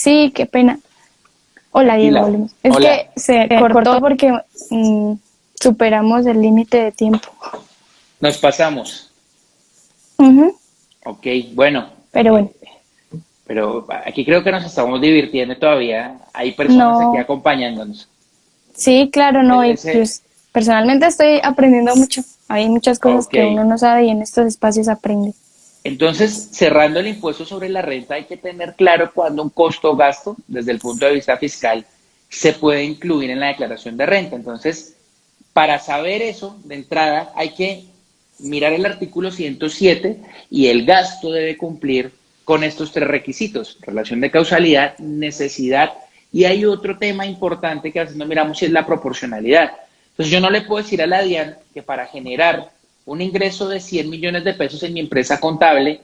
Sí, qué pena. Hola, Diego, Tranquila. volvemos. Es Hola. que se cortó porque mm, superamos el límite de tiempo. Nos pasamos. Ujú. Ok, bueno, Pero bueno, pero aquí creo que nos estamos divirtiendo todavía. Hay personas aquí no, acompañándonos. sí, claro, no, y Ese, pues personalmente estoy aprendiendo mucho. Hay muchas cosas ok. que uno no sabe y en estos espacios aprende. Entonces, cerrando el impuesto sobre la renta, hay que tener claro cuándo un costo o gasto, desde el punto de vista fiscal, se puede incluir en la declaración de renta. Entonces, para saber eso, de entrada, hay que mirar el artículo 107 y el gasto debe cumplir con estos tres requisitos: relación de causalidad, necesidad, y hay otro tema importante que a veces no miramos y es la proporcionalidad. Entonces yo no le puedo decir a la DIAN que para generar un ingreso de 100 millones de pesos en mi empresa contable,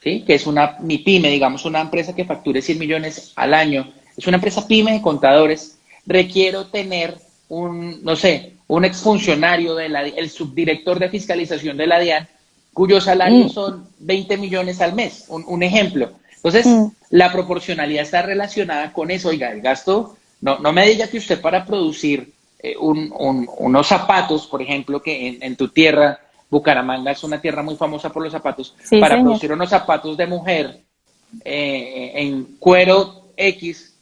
¿sí? Que es mi pyme, digamos, una empresa que facture 100 millones al año, es una empresa pyme de contadores, requiero tener no sé, un exfuncionario, el subdirector de fiscalización de la DIAN, cuyos salarios Mm, son 20 millones al mes, un ejemplo. Entonces, mm, la proporcionalidad está relacionada con eso. Oiga, el gasto, no me diga que usted para producir unos zapatos, por ejemplo, que en tu tierra, Bucaramanga es una tierra muy famosa por los zapatos, sí, para señor. producir unos zapatos de mujer en cuero X,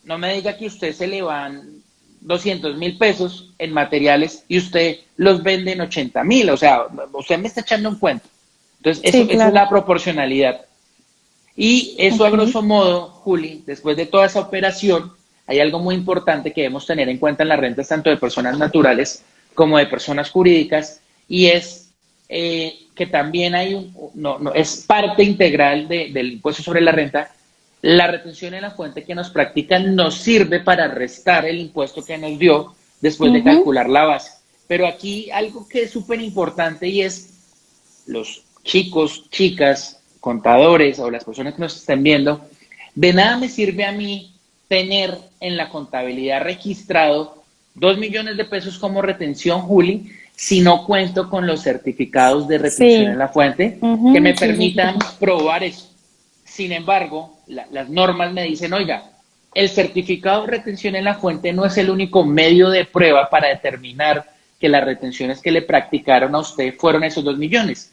no me diga que usted se le van 200.000 pesos en materiales y usted los vende en 80.000, o sea, usted me está echando un cuento. Entonces, Sí, eso es claro. la proporcionalidad. Y eso a Ok. grosso modo, Juli, después de toda esa operación, hay algo muy importante que debemos tener en cuenta en las rentas tanto de personas naturales como de personas jurídicas, y es que también hay es parte integral del impuesto sobre la renta. La retención en la fuente que nos practican nos sirve para restar el impuesto que nos dio después de Ujú. calcular la base. Pero aquí algo que es súper importante y es los chicos, chicas, contadores o las personas que nos estén viendo, de nada me sirve a mí tener en la contabilidad registrado 2 millones de pesos como retención, Juli, si no cuento con los certificados de retención Sí. en la fuente que Ujú, me sí, sí, sí. permitan probar eso. Sin embargo, las normas me dicen, oiga, el certificado de retención en la fuente no es el único medio de prueba para determinar que las retenciones que le practicaron a usted fueron esos 2 millones.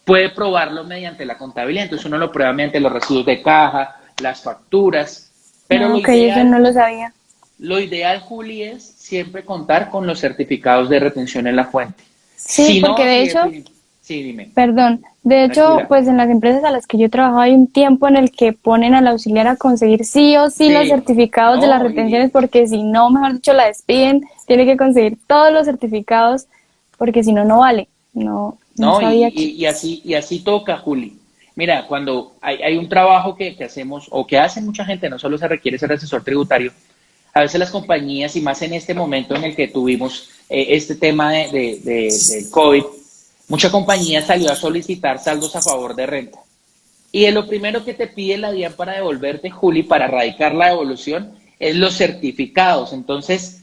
Puede probarlo mediante la contabilidad, entonces uno lo prueba mediante los recibos de caja, las facturas, pero No, ok, eso no lo sabía. lo ideal, Juli, es siempre contar con los certificados de retención en la fuente. Sí, Si porque no, de si hecho, definitivamente, sí, dime, perdón, de hecho, tranquila. pues en las empresas a las que yo he trabajado hay un tiempo en el que ponen al auxiliar a conseguir sí o sí los Sí, certificados de las no, retenciones, porque si no, mejor dicho, la despiden, tiene que conseguir todos los certificados, porque si no, no vale. No, no no, sabía que. y así toca, Juli. Mira, cuando hay un trabajo que hacemos o que hace mucha gente, no solo se requiere ser asesor tributario, a veces las compañías, y más en este momento en el que tuvimos este tema del COVID, mucha compañía salió a solicitar saldos a favor de renta. Y lo primero que te pide la DIAN para devolverte, Juli, para erradicar la devolución, es los certificados. Entonces,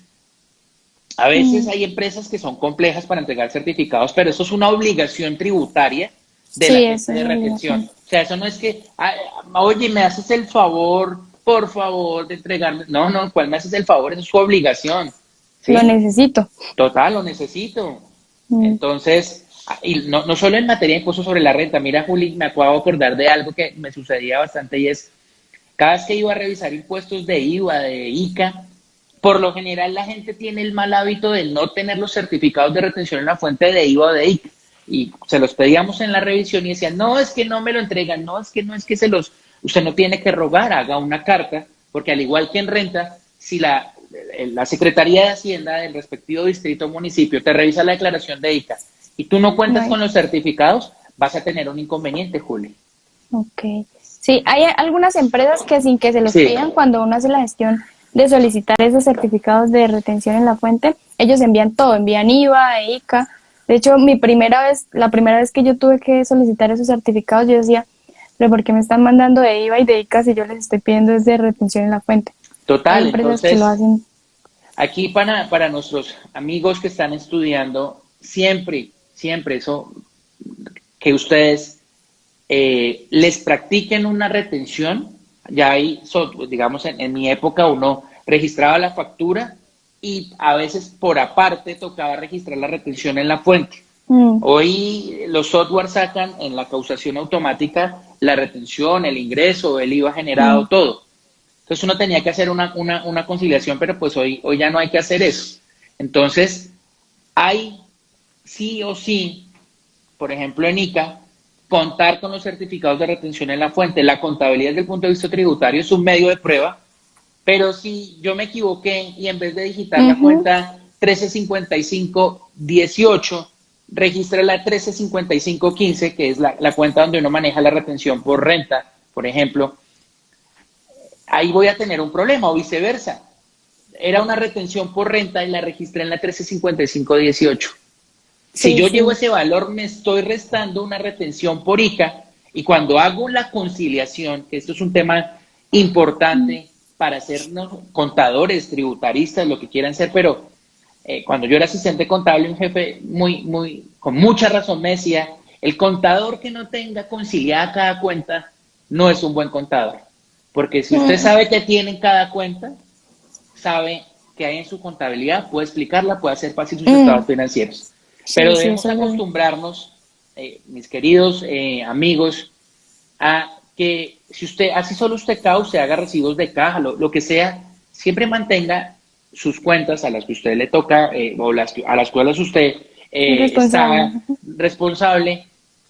a veces Mm, hay empresas que son complejas para entregar certificados, pero eso es una obligación tributaria de la sí, eso gente es de una retención. obligación. O sea, eso no es que, oye, me haces el favor, por favor, de entregarme. No, no, ¿cuál me haces el favor? Eso es su obligación. Lo ¿Sí? necesito. Total, lo necesito. Mm, Entonces, y no solo en materia de impuestos sobre la renta. Mira, Juli, me acabo de acordar de algo que me sucedía bastante, y es cada vez que iba a revisar impuestos de IVA, de ICA, por lo general la gente tiene el mal hábito de no tener los certificados de retención en la fuente de IVA o de ICA. Y se los pedíamos en la revisión y decían, no, es que no me lo entregan, no es que usted no tiene que rogar, haga una carta, porque al igual que en renta, si la Secretaría de Hacienda del respectivo distrito o municipio te revisa la declaración de ICA y tú no no cuentas hay. con los certificados, vas a tener un inconveniente, Juli. Ok. Sí, hay algunas empresas que sin que se los Sí, pidan, cuando uno hace la gestión de solicitar esos certificados de retención en la fuente, ellos envían todo, envían IVA, e ICA. De hecho, la primera vez que yo tuve que solicitar esos certificados, yo decía, pero ¿por qué me están mandando de IVA y de ICA si yo les estoy pidiendo es de retención en la fuente? Hay total. empresas que lo Entonces, hacen. aquí para nuestros amigos que están estudiando, siempre, siempre eso, que ustedes les practiquen una retención, ya hay software, digamos, en mi época uno registraba la factura y a veces por aparte tocaba registrar la retención en la fuente. Mm, Hoy los software sacan en la causación automática la retención, el ingreso, el IVA generado, mm, todo. Entonces uno tenía que hacer una conciliación, pero pues hoy ya no hay que hacer eso. Entonces, hay sí o sí, por ejemplo en ICA, contar con los certificados de retención en la fuente. La contabilidad desde el punto de vista tributario es un medio de prueba, pero si yo me equivoqué y en vez de digitar la ujú. cuenta 135518, registra la 135515, que es la cuenta donde uno maneja la retención por renta, por ejemplo, ahí voy a tener un problema o viceversa. Era una retención por renta y la registré en la 135518. Si Sí, yo llevo sí. ese valor, me estoy restando una retención por ICA y cuando hago la conciliación, que esto es un tema Mm, importante para hacernos contadores, tributaristas, lo que quieran ser, pero cuando yo era asistente contable, un jefe con mucha razón me decía, el contador que no tenga conciliada cada cuenta no es un buen contador, porque si usted mm, sabe que tiene en cada cuenta, sabe que hay en su contabilidad, puede explicarla, puede hacer fácil sus estados mm. financieros. Pero Sí, sí, debemos eso es verdad. acostumbrarnos, mis queridos amigos, a que si usted, así solo usted cae, usted haga recibos de caja, lo que sea, siempre mantenga sus cuentas a las que usted le toca o a las cuales usted Es responsable. está responsable,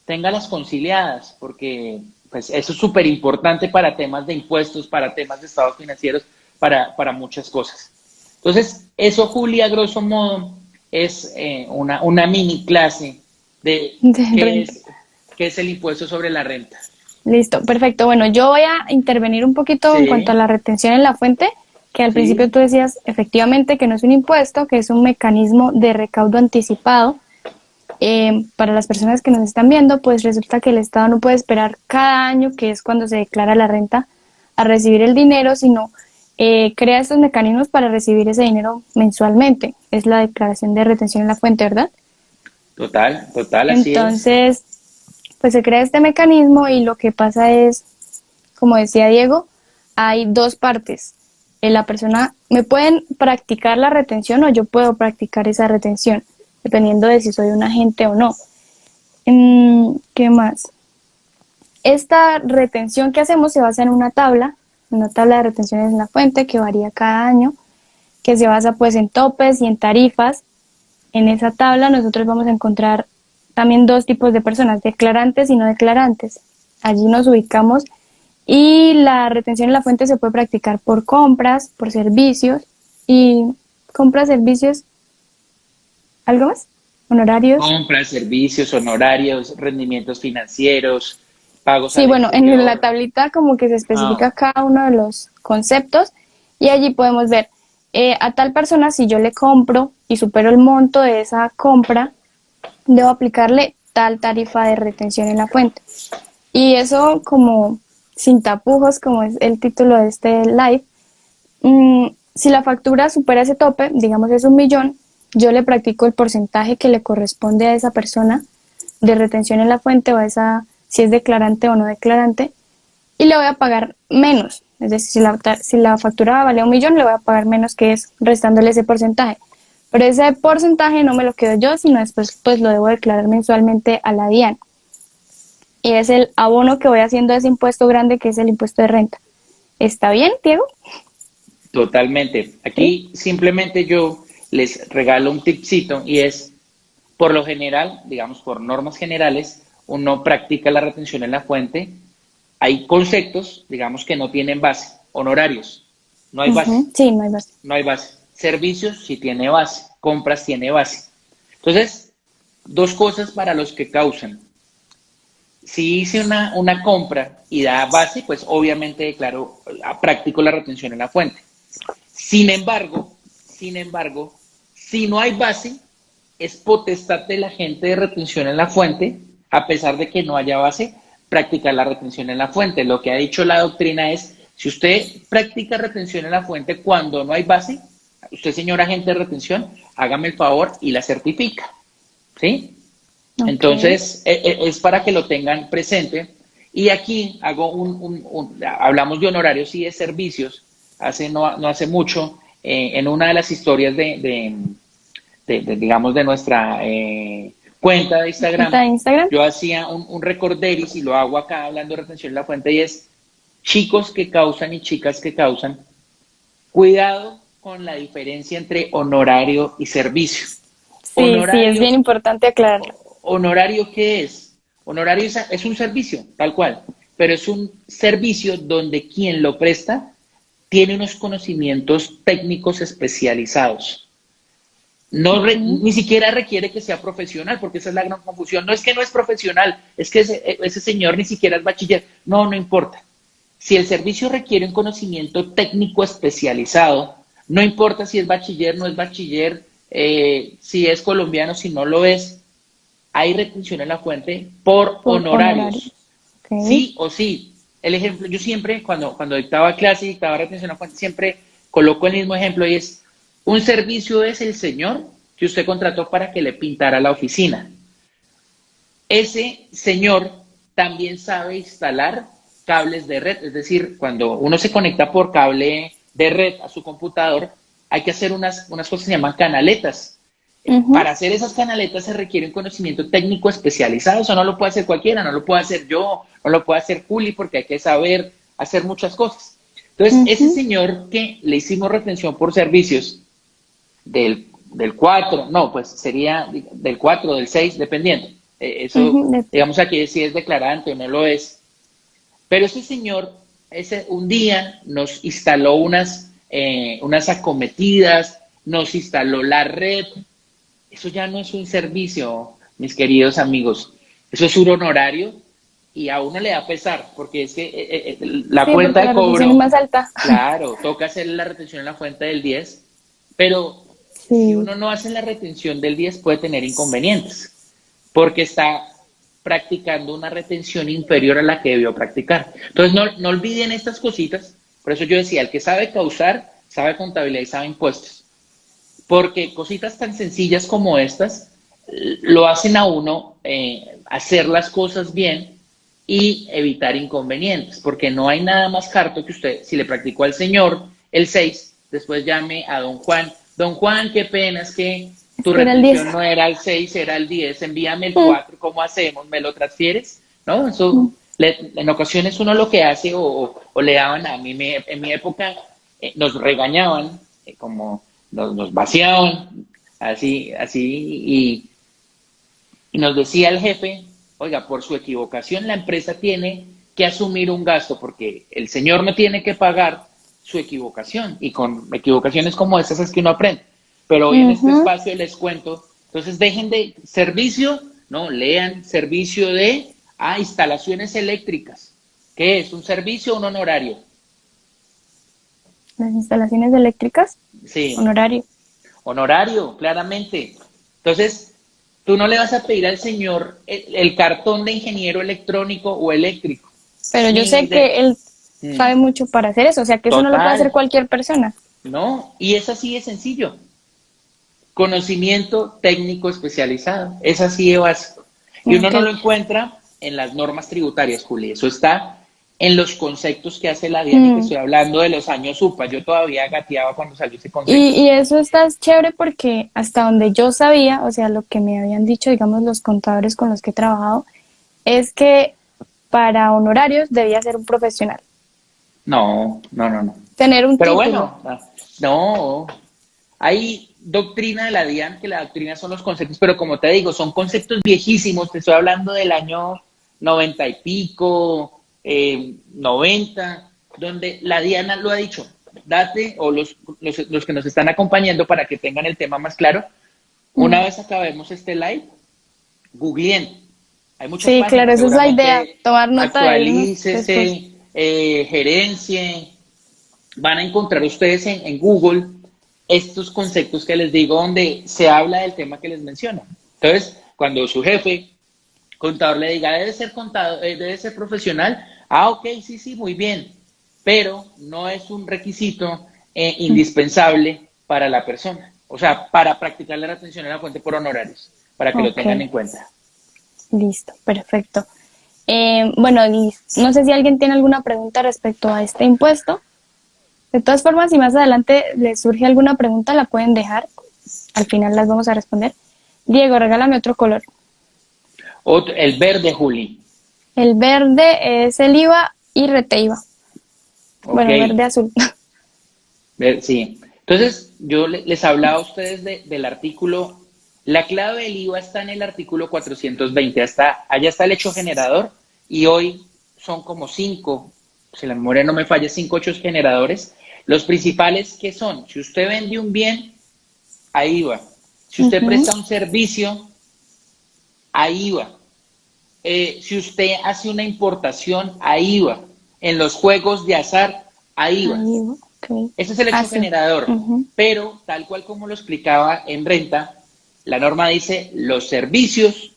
téngalas conciliadas, porque pues eso es súper importante para temas de impuestos, para temas de estados financieros, para muchas cosas. Entonces, eso, Julia, grosso modo, es una mini clase de De qué renta. es, qué es el impuesto sobre la renta. Listo, perfecto. Bueno, yo voy a intervenir un poquito en cuanto a Sí, la retención en la fuente, que al principio sí, tú decías efectivamente que no es un impuesto, que es un mecanismo de recaudo anticipado. Para las personas que nos están viendo, pues resulta que el Estado no puede esperar cada año, que es cuando se declara la renta, a recibir el dinero, sino crea estos mecanismos para recibir ese dinero mensualmente. Es la declaración de retención en la fuente, ¿verdad? total, así es. Entonces, pues se crea este mecanismo y lo que pasa es, como decía Diego, hay dos partes. La persona, me pueden practicar la retención o yo puedo practicar esa retención, dependiendo de si soy un agente o no. ¿Qué más? Esta retención que hacemos se basa en una tabla de retenciones en la fuente que varía cada año, que se basa pues en topes y en tarifas. En esa tabla nosotros vamos a encontrar también dos tipos de personas, declarantes y no declarantes. Allí nos ubicamos y la retención en la fuente se puede practicar por compras, por servicios y compras, servicios, ¿algo más? Honorarios. Compras, servicios, honorarios, rendimientos financieros, pagos Sí, al bueno, en la exterior. tablita como que se Ah, especifica cada uno de los conceptos y allí podemos ver a tal persona si yo le compro y supero el monto de esa compra, debo aplicarle tal tarifa de retención en la fuente. Y eso como sin tapujos, como es el título de este live, si la factura supera ese tope, digamos es 1.000.000, yo le practico el porcentaje que le corresponde a esa persona de retención en la fuente o a esa, si es declarante o no declarante, y le voy a pagar menos. Es decir, si la factura vale 1.000.000, le voy a pagar menos que es restándole ese porcentaje. Pero ese porcentaje no me lo quedo yo, sino después pues lo debo declarar mensualmente a la DIAN. Y es el abono que voy haciendo a ese impuesto grande que es el impuesto de renta. ¿Está bien, Diego? totalmente. ¿Sí? Aquí simplemente yo les regalo un tipcito y es, por lo general, digamos, por normas generales, uno practica la retención en la fuente. Hay conceptos, digamos, que no tienen base. Honorarios, no hay base. Ujú. Sí, no hay base. No hay base. Servicios sí tiene base. Compras tiene base. Entonces, dos cosas para los que causan. Si hice una compra y da base, pues obviamente declaro, practico la retención en la fuente. Sin embargo, si no hay base, es potestad del agente de retención en la fuente, a pesar de que no haya base, practicar la retención en la fuente. Lo que ha dicho la doctrina es, si usted practica retención en la fuente cuando no hay base, usted, señor agente de retención, hágame el favor y la certifica. ¿Sí? Ok. Entonces, es para que lo tengan presente Y aquí hago hablamos de honorarios y de servicios, no hace mucho, en una de las historias digamos, de nuestra cuenta de ¿Cuenta Instagram, de Instagram? yo hacía un recorderis y lo hago acá hablando de retención en la fuente y es chicos que causan y chicas que causan, cuidado con la diferencia entre honorario y servicio. Sí, sí, es bien Honorario, importante aclararlo. ¿Honorario qué es? Honorario es un servicio, tal cual, pero es un servicio donde quien lo presta tiene unos conocimientos técnicos especializados. Ujú. Ni siquiera requiere que sea profesional, porque esa es la gran confusión. No es que no es profesional, es que ese señor ni siquiera es bachiller. No, no importa. Si el servicio requiere un conocimiento técnico especializado, no importa si es bachiller, no es bachiller, si es colombiano, si no lo es, hay retención en la fuente por Por honorario. honorarios. Ok. Sí o sí. El ejemplo, yo siempre, cuando dictaba clase y dictaba retención en la fuente, siempre coloco el mismo ejemplo y es, un servicio es el señor que usted contrató para que le pintara la oficina. Ese señor también sabe instalar cables de red, es decir, cuando uno se conecta por cable de red a su computador, hay que hacer unas cosas que se llaman canaletas. Ujú. Para hacer esas canaletas se requiere un conocimiento técnico especializado, eso no lo puede hacer cualquiera, no lo puede hacer yo, no lo puede hacer Juli, porque hay que saber hacer muchas cosas. Entonces, ese Ujú. señor que le hicimos retención por servicios del 4 no, pues sería del 4 del 6 dependiendo. Eso, Ujú. digamos aquí si es declarante o no lo es. Pero ese señor, un día nos instaló unas acometidas, nos instaló la red. Eso ya no es un servicio, mis queridos amigos. Eso es un honorario y a uno le da pesar, porque es que la Sí, cuenta porque de la retención es cobro, más alta. claro, toca hacer la retención en la fuente del 10, pero si Sí, uno no hace la retención del 10 puede tener inconvenientes, porque está practicando una retención inferior a la que debió practicar. Entonces, no olviden estas cositas. Por eso yo decía, el que sabe causar, sabe contabilidad y sabe impuestos. Porque cositas tan sencillas como estas lo hacen a uno hacer las cosas bien y evitar inconvenientes, porque no hay nada más harto que usted, si le practicó al señor el 6 después llame a don Juan, qué pena, es que es tu que era el 10. retención no era el 6 era el 10 envíame el 4 ¿cómo hacemos? ¿Me lo transfieres? ¿No? Eso, en ocasiones uno lo que hace, o le daban a mí, en mi época, nos regañaban, como nos vaciaban, y nos decía el jefe, oiga, por su equivocación la empresa tiene que asumir un gasto porque el señor no tiene que pagar su equivocación y con equivocaciones como esas es que uno aprende. Pero hoy en este Ujú. espacio les cuento, entonces dejen de servicio, no, lean servicio de instalaciones eléctricas. ¿Qué es? ¿Un servicio o un honorario? Las instalaciones eléctricas, Sí, honorario. honorario, claramente. Entonces, tú no le vas a pedir al señor el cartón de ingeniero electrónico o eléctrico, Pero yo ni sé de... que él Mm, sabe mucho para hacer eso, o sea que eso no lo puede hacer total, cualquier persona. ¿no? Y es así de sencillo. Conocimiento técnico especializado. Es así de básico. Y uno Ok. no lo encuentra en las normas tributarias, Juli. Eso está en los conceptos que hace la DIAN y te Mm. estoy hablando de los años UPA. Yo todavía gateaba cuando salió ese concepto. Y eso está chévere porque hasta donde yo sabía, o sea, lo que me habían dicho, digamos, los contadores con los que he trabajado, es que para honorarios debía ser un profesional, No, no, no, no. tener un Pero título. bueno, no, hay doctrina de la DIAN, que la doctrina son los conceptos, pero como te digo, son conceptos viejísimos, te estoy hablando del año 90 y pico, 90, donde la DIAN lo ha dicho, date, o los que nos están acompañando para que tengan el tema más claro, una Mm. vez acabemos este live, googleen. Hay muchas Sí, páginas, claro, esa es la idea, seguramente tomar nota de unos después. actualícese, gerencia, van a encontrar ustedes en Google estos conceptos que les digo donde se habla del tema que les menciono. Entonces, cuando su jefe, contador, le diga, debe ser contador, debe ser profesional, ok, sí, sí, muy bien, pero no es un requisito Mm. indispensable para la persona. O sea, para practicar la retención en la fuente por honorarios, para que lo Ok, tengan en cuenta. listo, perfecto. Bueno, y no sé si alguien tiene alguna pregunta respecto a este impuesto. De todas formas, si más adelante les surge alguna pregunta, la pueden dejar. Al final las vamos a responder. Diego, regálame otro color. El verde, Juli. El verde es el IVA y rete IVA. Ok, Bueno, verde azul. sí. Entonces, yo les hablaba a ustedes del artículo, la clave del IVA está en el artículo 420, allá está el hecho generador y hoy son como cinco, si la memoria no me falla, cinco hechos generadores. Los principales que son, si usted vende un bien, ahí va. Si usted Ujú, presta un servicio, ahí va. Si usted hace una importación, ahí va. En los juegos de azar, ahí va. ahí va, ok. Ese es el Ah, hecho sí. generador, Ujú, pero tal cual como lo explicaba en renta, la norma dice los servicios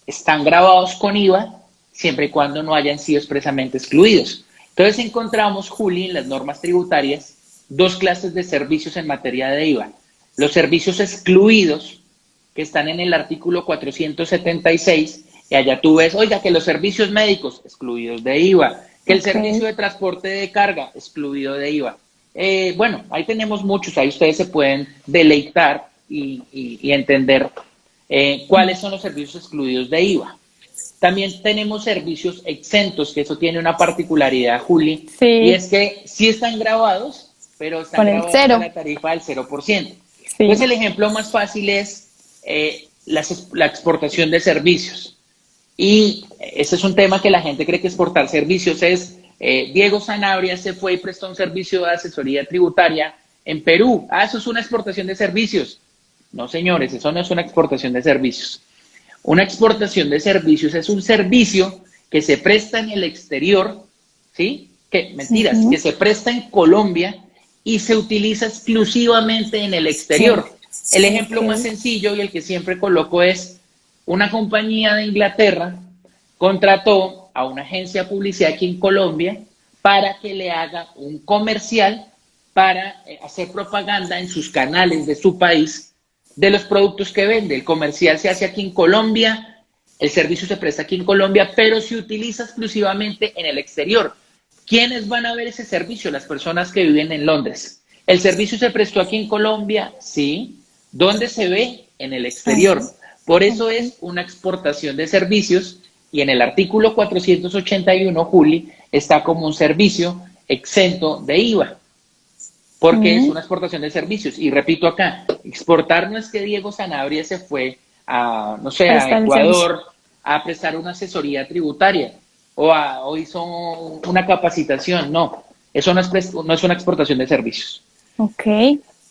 están grabados con IVA siempre y cuando no hayan sido expresamente excluidos. Entonces encontramos, Juli, en las normas tributarias, dos clases de servicios en materia de IVA. Los servicios excluidos, que están en el artículo 476, y allá tú ves, oiga, que los servicios médicos excluidos de IVA, que el ok. servicio de transporte de carga excluido de IVA. Bueno, ahí tenemos muchos, ahí ustedes se pueden deleitar y entender cuáles son los servicios excluidos de IVA. También tenemos servicios exentos, que eso tiene una particularidad, Juli, y Sí, es que sí están grabados, pero están con el grabados a cero. la tarifa del 0%. Entonces Sí. el ejemplo más fácil es la exportación de servicios. Y ese es un tema que la gente cree que exportar servicios es, Diego Sanabria se fue y prestó un servicio de asesoría tributaria en Perú. Ah, eso es una exportación de servicios. No, señores, eso no es una exportación de servicios. Una exportación de servicios es un servicio que se presta en el exterior, ¿sí? Mentiras, Ujú, que se presta en Colombia y se utiliza exclusivamente en el sí. exterior. El ejemplo más Ok. sencillo y el que siempre coloco es una compañía de Inglaterra contrató a una agencia de publicidad aquí en Colombia para que le haga un comercial para hacer propaganda en sus canales de su país de los productos que vende. El comercial se hace aquí en Colombia, el servicio se presta aquí en Colombia, pero se utiliza exclusivamente en el exterior. ¿Quiénes van a ver ese servicio? Las personas que viven en Londres. ¿El servicio se prestó aquí en Colombia? Sí. ¿Dónde se ve? En el Allá. exterior. Por eso Ok. es una exportación de servicios y en el artículo 481, Juli, está como un servicio exento de IVA porque es Mm, una exportación de servicios. Y repito acá, exportar no es que Diego Sanabria se fue a, no sé, a prestar el servicio. Ecuador a prestar una asesoría tributaria o hizo una capacitación, no, eso no es una exportación de servicios. Ok.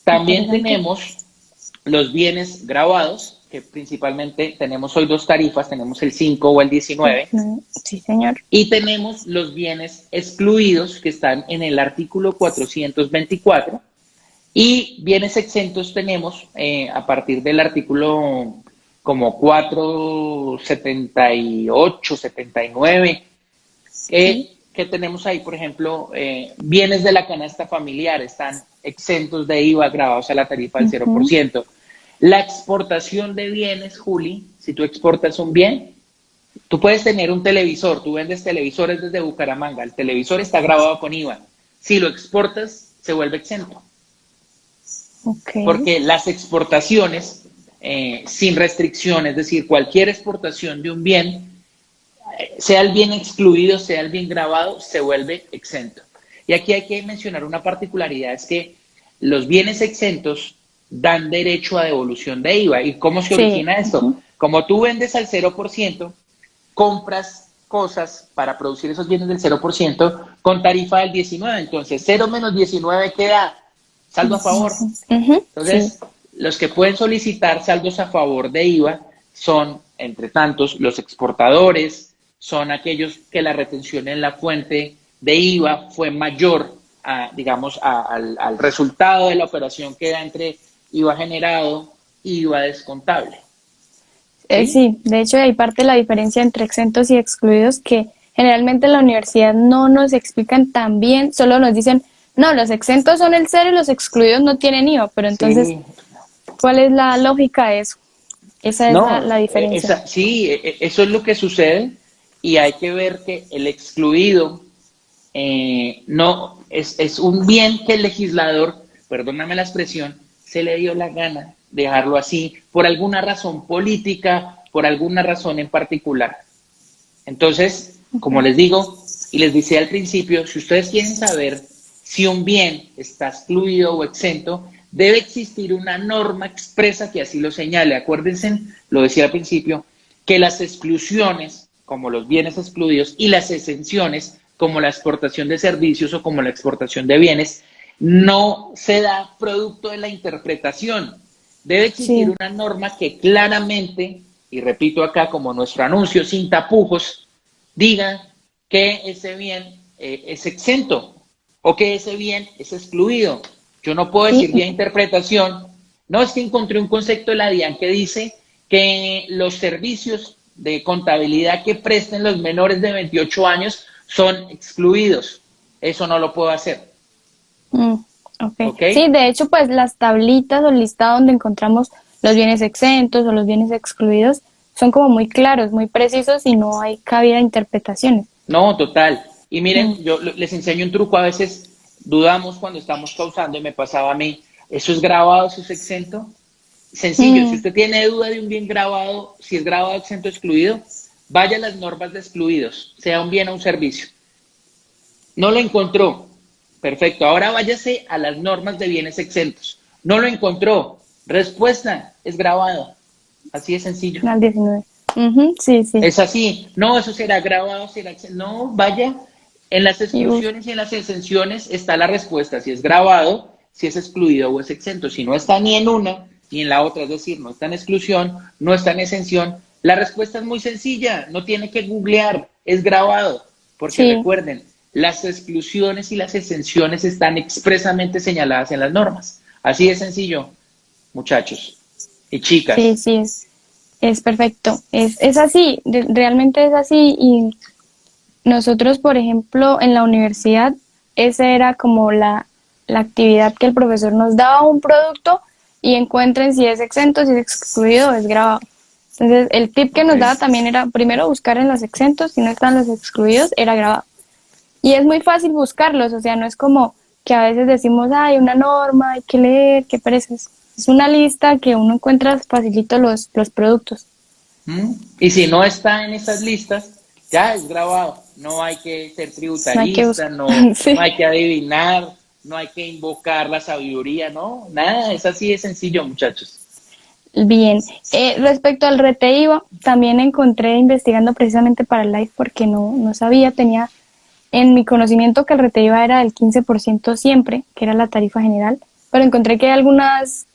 También Interesante. tenemos los bienes grabados, que principalmente tenemos hoy dos tarifas, tenemos el 5 o el 19, Ujú, sí, señor. y tenemos los bienes excluidos que están en el artículo 424. Y bienes exentos tenemos a partir del artículo como 478, 79, Sí. que tenemos ahí, por ejemplo, bienes de la canasta familiar están exentos de IVA grabados a la tarifa del Ujú, 0%. La exportación de bienes, Juli, si tú exportas un bien, tú puedes tener un televisor, tú vendes televisores desde Bucaramanga, el televisor está grabado con IVA. Si lo exportas, se vuelve exento ok. porque las exportaciones sin restricción, es decir, cualquier exportación de un bien, sea el bien excluido, sea el bien grabado, se vuelve exento. Y aquí hay que mencionar una particularidad, es que los bienes exentos dan derecho a devolución de IVA. ¿Y cómo se Sí. origina esto? Ujú, Como tú vendes al 0%, compras cosas para producir esos bienes del 0% con tarifa del 19. Entonces, 0 menos 19 queda saldo a favor. 19. Ujú, sí. Entonces, los que pueden solicitar saldos a favor de IVA son, entre tantos, los exportadores, son aquellos que la retención en la fuente de IVA fue mayor, digamos, al resultado de la operación que da entre IVA generado y IVA descontable. ¿Sí? Sí, de hecho hay parte de la diferencia entre exentos y excluidos que generalmente en la universidad no nos explican tan bien, solo nos dicen, no, los exentos son el cero y los excluidos no tienen IVA, pero entonces, Sí, ¿cuál es la lógica de eso? Esa es no, la diferencia. sí, eso es lo que sucede y hay que ver que el excluido no es un bien que el legislador, perdóname la expresión, se le dio la gana dejarlo así por alguna razón política, por alguna razón en particular. Entonces, como les digo y les decía al principio, si ustedes quieren saber si un bien está excluido o exento, debe existir una norma expresa que así lo señale. Acuérdense, lo decía al principio, que las exclusiones, como los bienes excluidos, y las exenciones, como la exportación de servicios o como la exportación de bienes, no se da producto de la interpretación. Debe existir una norma que claramente, y repito acá como nuestro anuncio, sin tapujos, diga que ese bien es exento o que ese bien es excluido. Yo no puedo decir vía interpretación, no, es que encontré un concepto de la DIAN que dice que los servicios de contabilidad que presten los menores de 28 años son excluidos. Eso no lo puedo hacer. Okay. Sí, de hecho, pues las tablitas o el listado donde encontramos los bienes exentos o los bienes excluidos son como muy claros, muy precisos y no hay cabida a interpretaciones. No, total. Y miren, yo les enseño un truco, a veces dudamos cuando estamos causando y me pasaba a mí, ¿eso es grabado, eso es exento? Sencillo, si usted tiene duda de un bien grabado, si es grabado, exento, excluido, vaya a las normas de excluidos, sea un bien o un servicio. No lo encontró. Perfecto. Ahora váyase a las normas de bienes exentos. No lo encontró. Respuesta, es grabado. Así de sencillo. Al 19. Sí, sí. Es así. No, eso será grabado, será exento. No, vaya. En las exclusiones y en las exenciones está la respuesta. Si es grabado, si es excluido o es exento. Si no está ni en una ni en la otra, es decir, no está en exclusión, no está en exención, la respuesta es muy sencilla. No tiene que googlear. Es grabado. Porque recuerden, las exclusiones y las exenciones están expresamente señaladas en las normas. Así de sencillo, muchachos y chicas. Sí, sí, es perfecto. Es así, realmente es así. Y nosotros, por ejemplo, en la universidad, esa era como la actividad que el profesor nos daba un producto y encuentren si es exento, si es excluido o es grabado. Entonces, el tip que nos daba también era primero buscar en los exentos, si no están los excluidos, era grabado. Y es muy fácil buscarlos, o sea, no es como que a veces decimos, hay una norma, hay que leer, qué pereza. Es una lista que uno encuentra facilito los productos. Y si no está en esas listas, ya es grabado. No hay que ser tributarista, no hay que adivinar, no hay que invocar la sabiduría, no, nada, es así de sencillo, muchachos. Bien, respecto al RETE IVA, también encontré investigando precisamente para el live porque no sabía, tenía en mi conocimiento que el RETE IVA era del 15% siempre, que era la tarifa general, pero encontré que hay algunas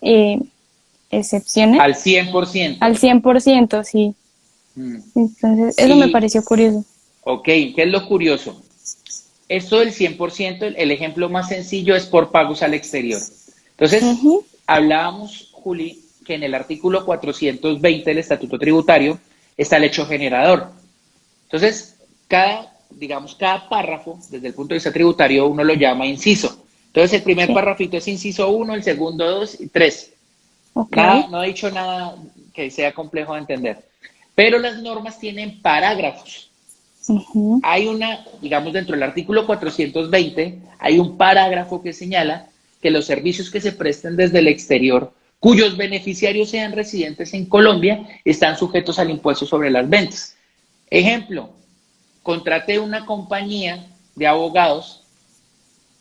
excepciones. Al 100%. Al 100%, sí. Entonces, eso me pareció curioso. Ok, ¿qué es lo curioso? Esto del 100%, el ejemplo más sencillo es por pagos al exterior. Entonces, hablábamos, Juli, que en el artículo 420 del Estatuto Tributario está el hecho generador. Entonces, cada párrafo, desde el punto de vista tributario, uno lo llama inciso. Entonces, el primer párrafito es inciso 1, el segundo 2 y 3. No he dicho nada que sea complejo de entender. Pero las normas tienen parágrafos. Hay dentro del artículo 420, hay un parágrafo que señala que los servicios que se presten desde el exterior, cuyos beneficiarios sean residentes en Colombia, están sujetos al impuesto sobre las ventas. Ejemplo, contraté una compañía de abogados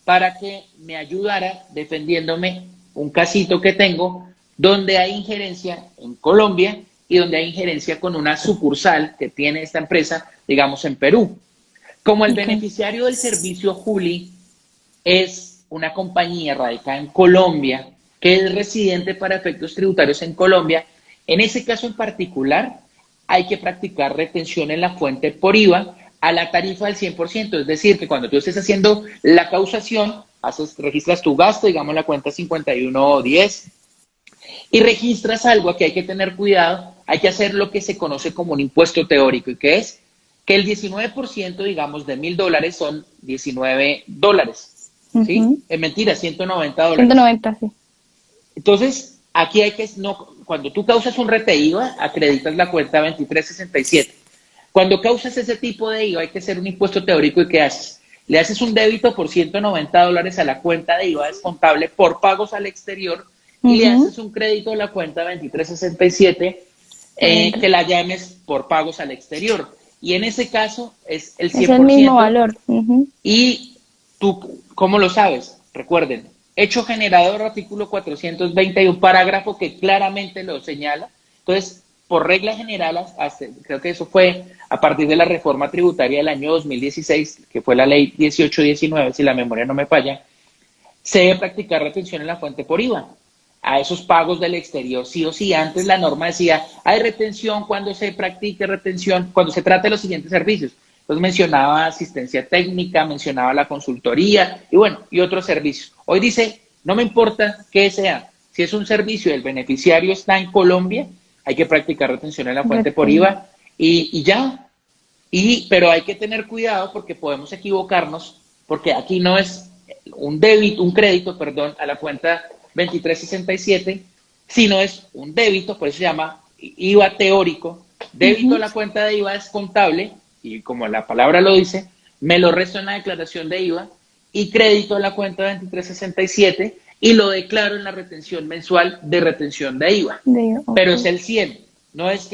para que me ayudara defendiéndome un casito que tengo donde hay injerencia en Colombia y donde hay injerencia con una sucursal que tiene esta empresa, digamos, en Perú. Como el beneficiario del servicio, Juli, es una compañía radicada en Colombia, que es residente para efectos tributarios en Colombia, en ese caso en particular, hay que practicar retención en la fuente por IVA a la tarifa del 100%. Es decir, que cuando tú estés haciendo la causación, registras tu gasto, digamos la cuenta 5110, y registras algo que hay que tener cuidado, hay que hacer lo que se conoce como un impuesto teórico, y que es que el 19%, digamos, de $1,000 son $19, ¿sí? Es mentira, $190. 190, sí. Entonces, aquí cuando tú causas un RETE IVA, acreditas la cuenta 2367. Cuando causas ese tipo de IVA hay que hacer un impuesto teórico y ¿qué haces? Le haces un débito por $190 a la cuenta de IVA descontable por pagos al exterior y le Ujú. haces un crédito a la cuenta 2367 Adentro. que la llames por pagos al exterior. Y en ese caso es el Es cien el por mismo ciento valor. Ujú. y tú, ¿cómo lo sabes? Recuerden, hecho generador, artículo 420, hay un parágrafo que claramente lo señala. Entonces, por regla general, creo que eso fue a partir de la reforma tributaria del año 2016, que fue la ley 1819, si la memoria no me falla, se debe practicar retención en la fuente por IVA a esos pagos del exterior, sí o sí. Antes la norma decía, hay retención cuando se practique retención, cuando se trate de los siguientes servicios. Entonces mencionaba asistencia técnica, mencionaba la consultoría y bueno, y otros servicios. Hoy dice, no me importa qué sea, si es un servicio y el beneficiario está en Colombia, hay que practicar retención en la fuente por Reten- IVA y ya. Pero hay que tener cuidado porque podemos equivocarnos, porque aquí no es un débito, un crédito, perdón, a la cuenta 2367, sino es un débito, por eso se llama IVA teórico. Débito a Ujú. la cuenta de IVA es contable, y como la palabra lo dice, me lo resto en la declaración de IVA, y crédito a la cuenta 2367, y lo declaro en la retención mensual de retención de IVA. Pero es Ok. el 100, no es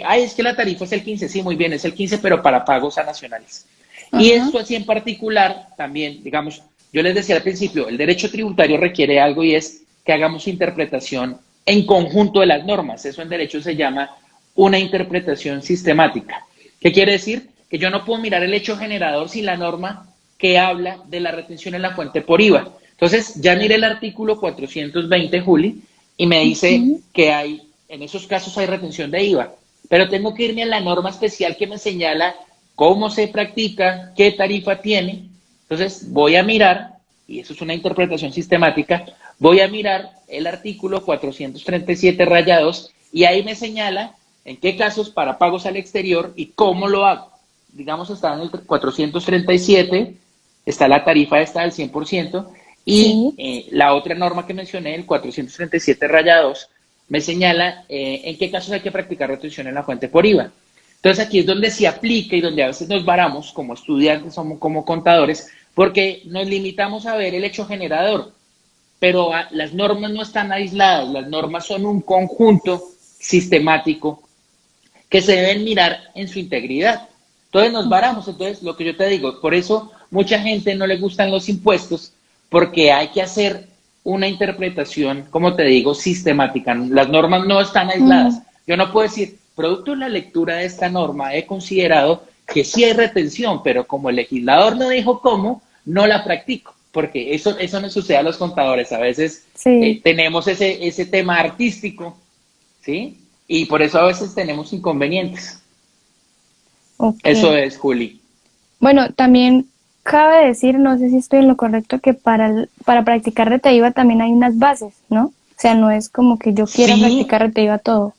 ay, es que la tarifa es el 15, sí, muy bien, es el 15, pero para pagos a nacionales. Y Ajá. esto así en particular, también, digamos, yo les decía al principio, el derecho tributario requiere algo y es que hagamos interpretación en conjunto de las normas. Eso en derecho se llama una interpretación sistemática. ¿Qué quiere decir? Que yo no puedo mirar el hecho generador sin la norma que habla de la retención en la fuente por IVA. Entonces, ya miré el artículo 420, Juli, y me dice Ujú. que en esos casos hay retención de IVA, pero tengo que irme a la norma especial que me señala cómo se practica, qué tarifa tiene. Entonces voy a mirar, y eso es una interpretación sistemática, voy a mirar el artículo 437 2 y ahí me señala en qué casos para pagos al exterior y cómo lo hago. Digamos, está en el 437, está la tarifa esta del 100%, y Sí. la otra norma que mencioné, el 437 2, me señala en qué casos hay que practicar retención en la fuente por IVA. Entonces aquí es donde se aplica y donde a veces nos varamos como estudiantes, como contadores, porque nos limitamos a ver el hecho generador, pero las normas no están aisladas, las normas son un conjunto sistemático que se deben mirar en su integridad. Entonces nos varamos, entonces lo que yo te digo, por eso mucha gente no le gustan los impuestos, porque hay que hacer una interpretación, como te digo, sistemática. Las normas no están Mm. aisladas. Yo no puedo decir, producto de la lectura de esta norma, he considerado que sí hay retención, pero como el legislador no dijo cómo, no la practico, porque eso no sucede a los contadores. A veces Sí. tenemos ese tema artístico, ¿sí? Y por eso a veces tenemos inconvenientes. Eso Ok. es, Juli. Bueno, también cabe decir, no sé si estoy en lo correcto, que para practicar reta IVA también hay unas bases, ¿no? O sea, no es como que yo quiera Sí, practicar reta IVA todo.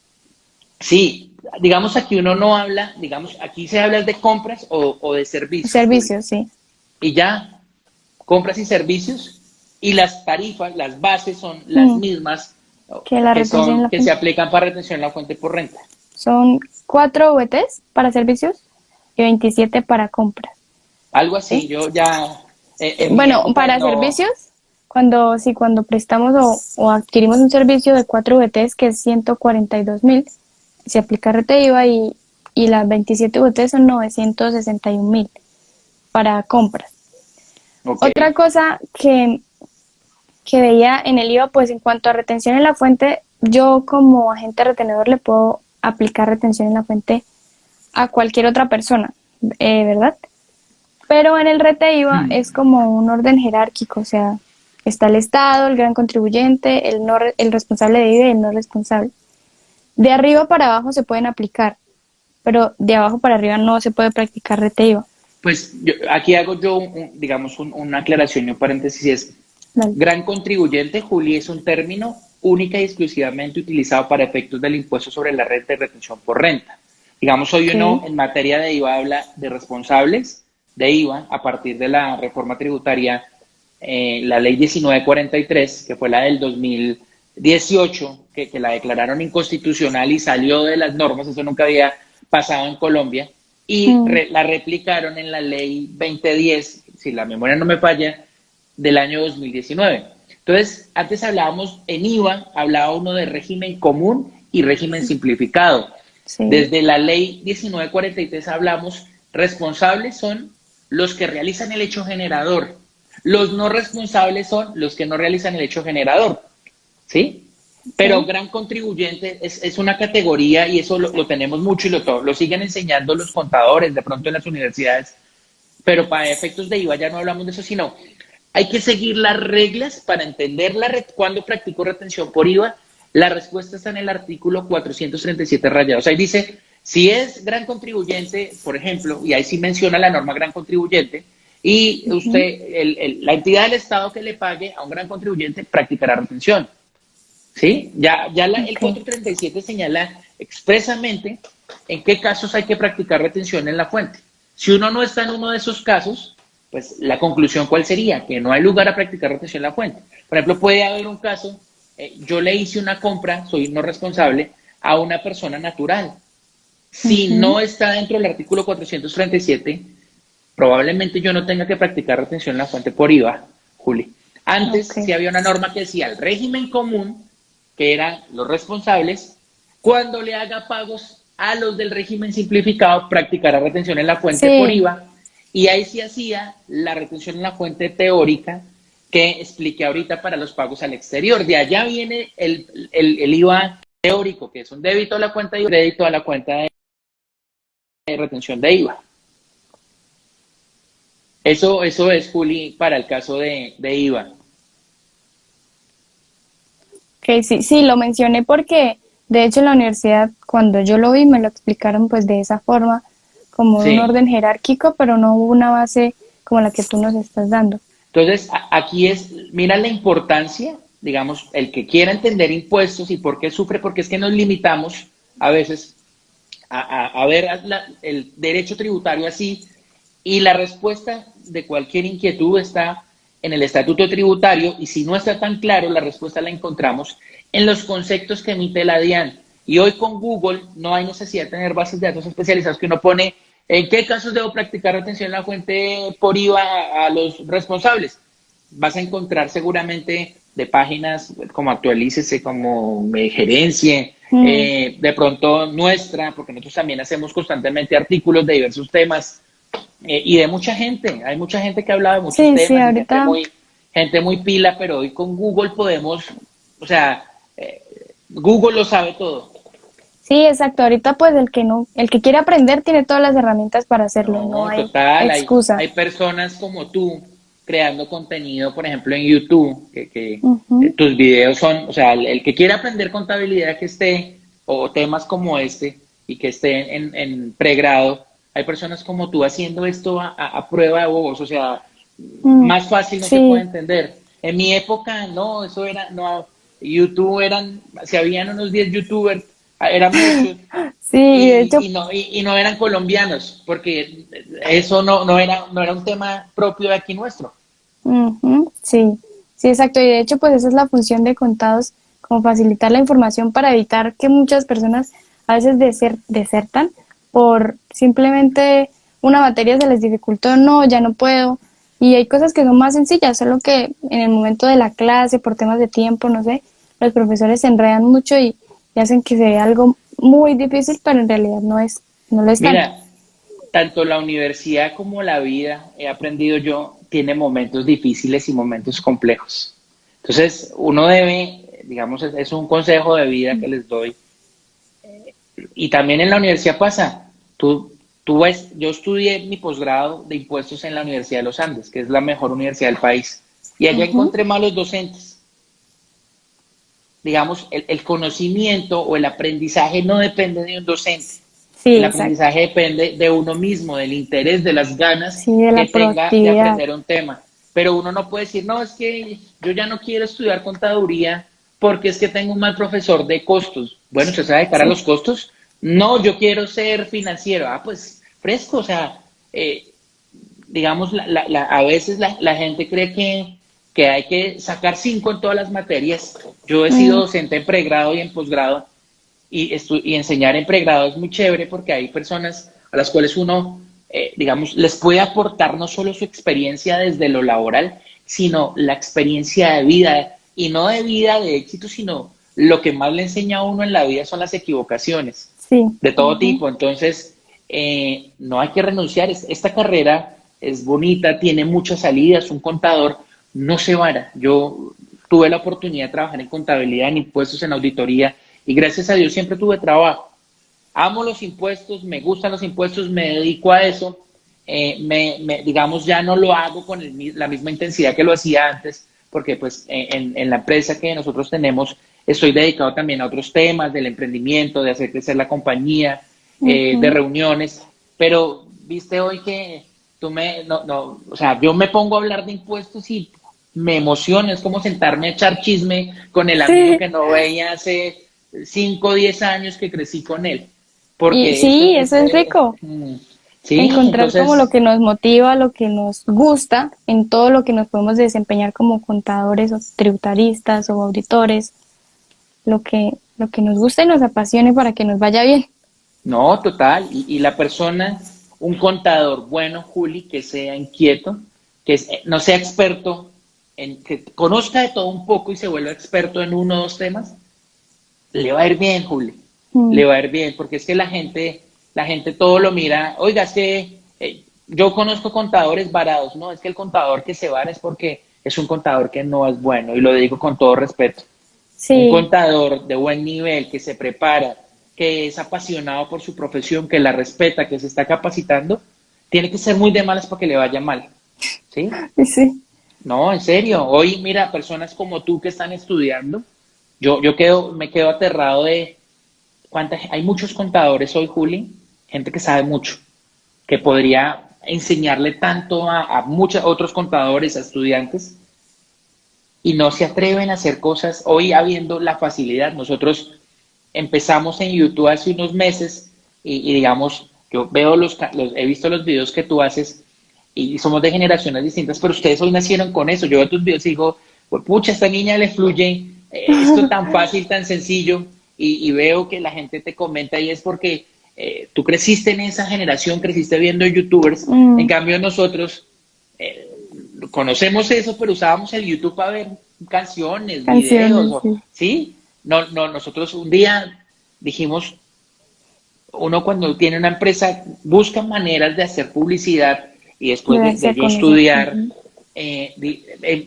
sí. Digamos aquí uno no habla, digamos, aquí se habla de compras o de servicios, Juli. Servicios, sí. Y ya, compras y servicios, y las tarifas, las bases son las Mm. mismas Que la retención en la que se fuente. aplican para retención en la fuente por renta. Son 4 VTs para servicios y 27 para compras. Algo ¿Sí? así, yo ya en mi Bueno, época para no. servicios, cuando prestamos o adquirimos un servicio de 4 VTs, que es 142.000, se aplica RT IVA y las 27 VTs son 961.000 para compras. Ok. Otra cosa que veía en el IVA, pues en cuanto a retención en la fuente, yo como agente retenedor le puedo aplicar retención en la fuente a cualquier otra persona, ¿verdad? Pero en el RT IVA es como un orden jerárquico, o sea, está el Estado, el gran contribuyente, el responsable de IVA y el no responsable. De arriba para abajo se pueden aplicar, pero de abajo para arriba no se puede practicar RT IVA. Pues aquí hago yo, digamos, una aclaración y un paréntesis. Es Dale. gran contribuyente, Juli, es un término única y exclusivamente utilizado para efectos del impuesto sobre la renta y retención por renta. Digamos, hoy uno Ok. en materia de IVA habla de responsables de IVA a partir de la reforma tributaria, la ley 1943, que fue la del 2018, que la declararon inconstitucional y salió de las normas, eso nunca había pasado en Colombia y la replicaron en la ley 2010, si la memoria no me falla, del año 2019. Entonces, antes hablábamos en IVA, hablaba uno de régimen común y régimen simplificado. Sí. Desde la ley 1943 hablamos, responsables son los que realizan el hecho generador. Los no responsables son los que no realizan el hecho generador. ¿Sí? Pero Sí. gran contribuyente es una categoría y eso lo tenemos mucho y lo siguen enseñando los contadores de pronto en las universidades. Pero para efectos de IVA ya no hablamos de eso, sino hay que seguir las reglas para entender cuándo practico retención por IVA. La respuesta está en el artículo 437 rayados. Ahí dice, si es gran contribuyente, por ejemplo, y ahí sí menciona la norma gran contribuyente, y usted, la entidad del Estado que le pague a un gran contribuyente practicará retención. ¿Sí? El 437 señala expresamente en qué casos hay que practicar retención en la fuente. Si uno no está en uno de esos casos, pues la conclusión ¿cuál sería? Que no hay lugar a practicar retención en la fuente. Por ejemplo, puede haber un caso, yo le hice una compra, soy no responsable, a una persona natural. Si no está dentro del artículo 437, probablemente yo no tenga que practicar retención en la fuente por IVA, Juli. Antes sí había una norma que decía el régimen común, que eran los responsables, cuando le haga pagos a los del régimen simplificado, practicará retención en la fuente por IVA, y ahí sí hacía la retención en la fuente teórica que expliqué ahorita para los pagos al exterior. De allá viene el IVA teórico, que es un débito a la cuenta y un crédito a la cuenta de retención de IVA. Eso es, Juli, para el caso de IVA. Okay, sí, lo mencioné porque de hecho en la universidad cuando yo lo vi me lo explicaron pues de esa forma, como un orden jerárquico, pero no hubo una base como la que tú nos estás dando. Entonces, aquí mira la importancia, digamos, el que quiera entender impuestos y por qué sufre, porque es que nos limitamos a veces a ver el derecho tributario así, y la respuesta de cualquier inquietud está en el estatuto tributario, y si no está tan claro, la respuesta la encontramos en los conceptos que emite la DIAN. Y hoy con Google no hay necesidad de tener bases de datos especializadas que uno pone en qué casos debo practicar retención en la fuente por IVA a los responsables. Vas a encontrar seguramente de páginas como Actualícese, como Gerencia, de pronto nuestra, porque nosotros también hacemos constantemente artículos de diversos temas, y de mucha gente. Hay mucha gente que ha hablado de muchos temas, sí, ahorita... gente muy pila, pero hoy con Google podemos, o sea, Google lo sabe todo. Sí, exacto. Ahorita pues el que quiere aprender tiene todas las herramientas para hacerlo, no hay excusa. Hay personas como tú creando contenido, por ejemplo, en YouTube, que tus videos son, o sea, el que quiera aprender contabilidad que esté, o temas como este, y que esté en pregrado, hay personas como tú haciendo esto a prueba de bobos, o sea, más fácil no se puede entender. En mi época, no, eso era, no, YouTube si habían unos 10 YouTubers, eran muchos, sí, de hecho, y no eran colombianos, porque eso no era un tema propio de aquí nuestro. Sí, exacto, y de hecho pues esa es la función de Contados, como facilitar la información para evitar que muchas personas a veces desertan por simplemente una materia se les dificultó, no, ya no puedo, y hay cosas que son más sencillas, solo que en el momento de la clase, por temas de tiempo, no sé, los profesores se enredan mucho y hacen que se vea algo muy difícil, pero en realidad no lo es tanto. Mira, tanto la universidad como la vida, he aprendido yo, tiene momentos difíciles y momentos complejos. Entonces, uno debe, digamos, es un consejo de vida que les doy. Y también en la universidad pasa. Tú ves, yo estudié mi posgrado de impuestos en la Universidad de los Andes, que es la mejor universidad del país. Y allá encontré malos docentes. Digamos, el conocimiento o el aprendizaje no depende de un docente. Sí, el aprendizaje depende de uno mismo, del interés, de las ganas que tenga de aprender un tema. Pero uno no puede decir, no, es que yo ya no quiero estudiar contaduría porque es que tengo un mal profesor de costos. Bueno, ¿se sabe de cara a los costos? No, yo quiero ser financiero. Pues fresco, o sea, digamos, a veces la gente cree que hay que sacar 5 en todas las materias. Yo he sido docente en pregrado y en posgrado, y enseñar en pregrado es muy chévere porque hay personas a las cuales uno, digamos, les puede aportar no solo su experiencia desde lo laboral, sino la experiencia de vida, y no de vida de éxito, sino lo que más le enseña a uno en la vida son las equivocaciones Sí. de todo tipo. Entonces, no hay que renunciar. Esta carrera es bonita, tiene muchas salidas. Un contador no se vara. Yo tuve la oportunidad de trabajar en contabilidad, en impuestos, en auditoría, y gracias a Dios siempre tuve trabajo. Amo los impuestos, me gustan los impuestos, me dedico a eso. Digamos, ya no lo hago con la misma intensidad que lo hacía antes, porque pues en la empresa que nosotros tenemos estoy dedicado también a otros temas del emprendimiento, de hacer crecer la compañía, de Ujú. reuniones, pero viste hoy que o sea, yo me pongo a hablar de impuestos y me emociona, es como sentarme a echar chisme con el amigo Sí. que no veía hace 5 o 10 años que crecí con él, Y porque sí, eso es rico. sí, Encontrar como lo entonces, que nos motiva, lo que nos gusta en todo lo que nos podemos desempeñar como contadores o tributaristas o auditores, lo que nos gusta y nos apasione para que nos vaya bien. no, total, y la persona, un contador bueno, Juli, que sea inquieto, no sea experto, que conozca de todo un poco y se vuelva experto en uno o dos temas, le va a ir bien, Juli, le Mm, va a ir bien, porque es que la gente todo lo mira, oiga, es que yo conozco contadores varados, no, es que el contador que se vara es porque es un contador que no es bueno, y lo digo con todo respeto. Un sí, contador de buen nivel, que se prepara, que es apasionado por su profesión, que la respeta, que se está capacitando, tiene que ser muy de malas para que le vaya mal, ¿sí? sí, No, en serio. Hoy, mira, personas como tú que están estudiando, me quedo aterrado de hay muchos contadores hoy, Juli, gente que sabe mucho, que podría enseñarle tanto a muchos otros contadores, a estudiantes, y no se atreven a hacer cosas. Hoy, habiendo la facilidad, nosotros empezamos en YouTube hace unos meses y digamos, yo veo he visto los videos que tú haces y somos de generaciones distintas, pero ustedes hoy nacieron con eso. Yo veo tus videos y digo, pues, pucha, a esta niña le fluye esto tan fácil, tan sencillo, y veo que la gente te comenta y es porque tú creciste en esa generación, creciste viendo youtubers. En mm, cambio nosotros eh, conocemos eso, pero usábamos el YouTube para ver canciones, videos, canciones, sí, ¿sí? No, no, nosotros un día dijimos, uno cuando tiene una empresa busca maneras de hacer publicidad, y después debe de ser yo con eso. estudiar, Ujú.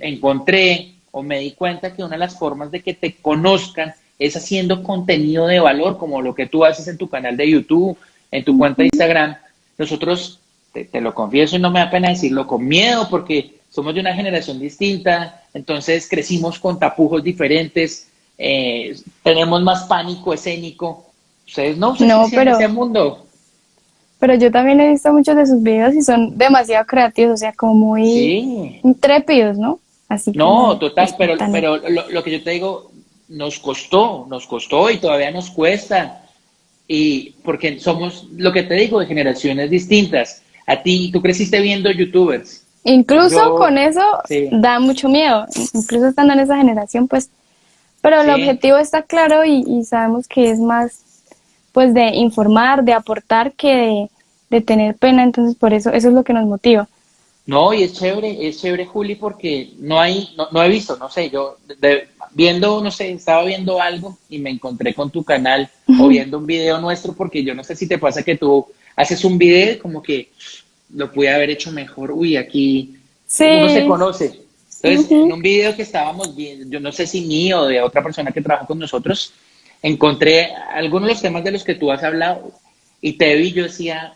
encontré o me di cuenta que una de las formas de que te conozcan es haciendo contenido de valor, como lo que tú haces en tu canal de YouTube, en tu cuenta de Ujú. Instagram. Nosotros, te lo confieso y no me da pena decirlo, con miedo, porque somos de una generación distinta, entonces crecimos con tapujos diferentes, tenemos más pánico escénico. Ustedes No, crecieron en ese mundo. pero yo también he visto muchos de sus videos y son demasiado creativos, o sea, como muy Sí, intrépidos, ¿no? Así no, como total, espontáneos. pero lo que yo te digo, nos costó y todavía nos cuesta. Y porque somos, lo que te digo, de generaciones distintas. A ti, tú creciste viendo youtubers. Incluso con Yo, eso sí, da mucho miedo, incluso estando en esa generación, pues, pero el sí. objetivo está claro y sabemos que es más, pues, de informar, de aportar que de tener pena, entonces por eso es lo que nos motiva. No, y es chévere, Juli, porque no he visto, no sé, viendo, no sé, estaba viendo algo y me encontré con tu canal o viendo un video nuestro, porque yo no sé si te pasa que tú haces un video y como que lo pude haber hecho mejor. Uy, aquí uno se Sí, conoce. Entonces, en ujú, un video que estábamos viendo, yo no sé si mío o de otra persona que trabaja con nosotros, encontré algunos de los temas de los que tú has hablado y te vi, yo decía,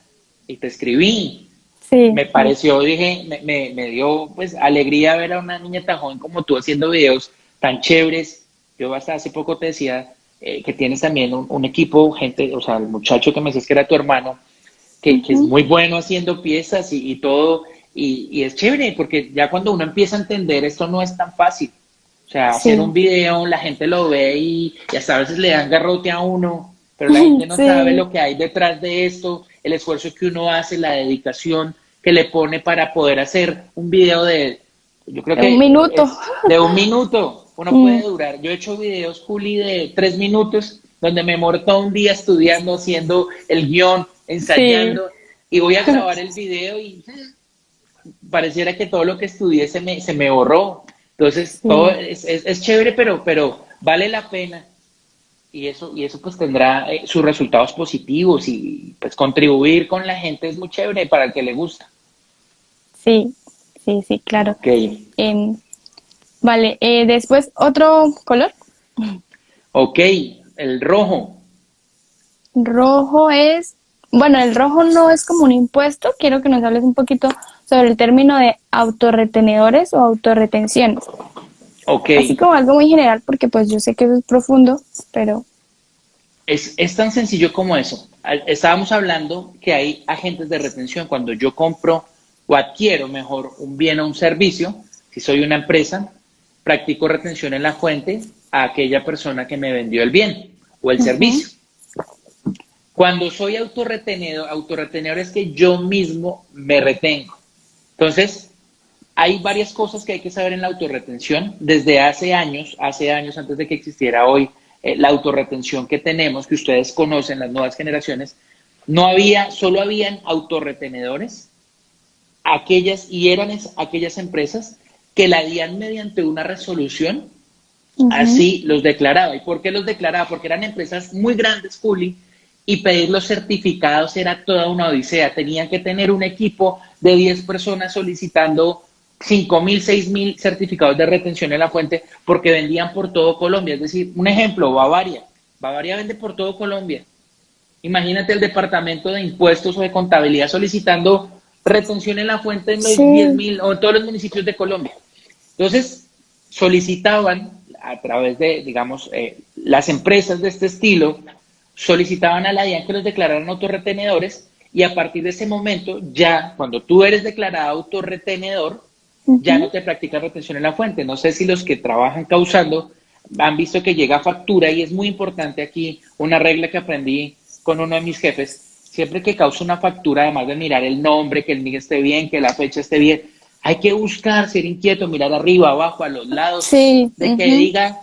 y te escribí. sí, Me sí. pareció, dije, me dio pues alegría ver a una niña tan joven como tú haciendo videos tan chéveres. Yo hasta hace poco te decía que tienes también un equipo, gente, o sea, el muchacho que me decías que era tu hermano, que es Ujú. muy bueno haciendo piezas y todo, y es chévere, porque ya cuando uno empieza a entender esto no es tan fácil. O sea, hacer un Sí, video, la gente lo ve y hasta a veces le dan garrote a uno, pero la gente no sabe sí, lo que hay detrás de esto, el esfuerzo que uno hace, la dedicación que le pone para poder hacer un video yo creo de un que minuto. es de un minuto, uno puede Mm, durar. Yo he hecho videos, Juli, de 3 minutos donde me demoro todo un día estudiando, haciendo el guión, Sí, ensayando, y voy a grabar el video y pareciera que todo lo que estudié se me borró. Entonces, todo sí, es chévere, pero vale la pena. Y eso pues tendrá sus resultados positivos y pues contribuir con la gente es muy chévere para el que le gusta. sí, sí, sí, claro. Ok, Em, vale, después otro color. ok, el rojo. Rojo es, bueno, el rojo no es como un impuesto. Quiero que nos hables un poquito sobre el término de autorretenedores o autorretenciones. Ok, Así como algo muy general, porque pues yo sé que eso es profundo, pero es tan sencillo como eso. Estábamos hablando que hay agentes de retención cuando yo compro o adquiero mejor un bien o un servicio. Si soy una empresa, practico retención en la fuente a aquella persona que me vendió el bien o el ujú, servicio. Cuando soy autorretenedor es que yo mismo me retengo. Entonces, hay varias cosas que hay que saber en la autorretención. Desde hace años antes de que existiera hoy la autorretención que tenemos, que ustedes conocen, las nuevas generaciones, no había, solo habían autorretenedores, aquellas empresas que la harían mediante una resolución, ujú, así los declaraba. ¿Y por qué los declaraba? Porque eran empresas muy grandes, Juli, y pedir los certificados era toda una odisea. Tenían que tener un equipo de 10 personas solicitando 5.000, 6.000 certificados de retención en la fuente porque vendían por todo Colombia. Es decir, un ejemplo, Bavaria. Bavaria vende por todo Colombia. Imagínate el departamento de impuestos o de contabilidad solicitando retención en la fuente en los diez sí, mil o en todos los municipios de Colombia. Entonces, solicitaban a través de, digamos, las empresas de este estilo, solicitaban a la DIAN que los declararan autorretenedores y a partir de ese momento, ya cuando tú eres declarado autorretenedor, ya no ujú, te practicas retención en la fuente. No sé si los que trabajan causando han visto que llega factura y es muy importante aquí una regla que aprendí con uno de mis jefes. Siempre que causa una factura, además de mirar el nombre, que el NIC esté bien, que la fecha esté bien, hay que buscar, ser inquieto, mirar arriba, abajo, a los lados, sí, de que ujú, diga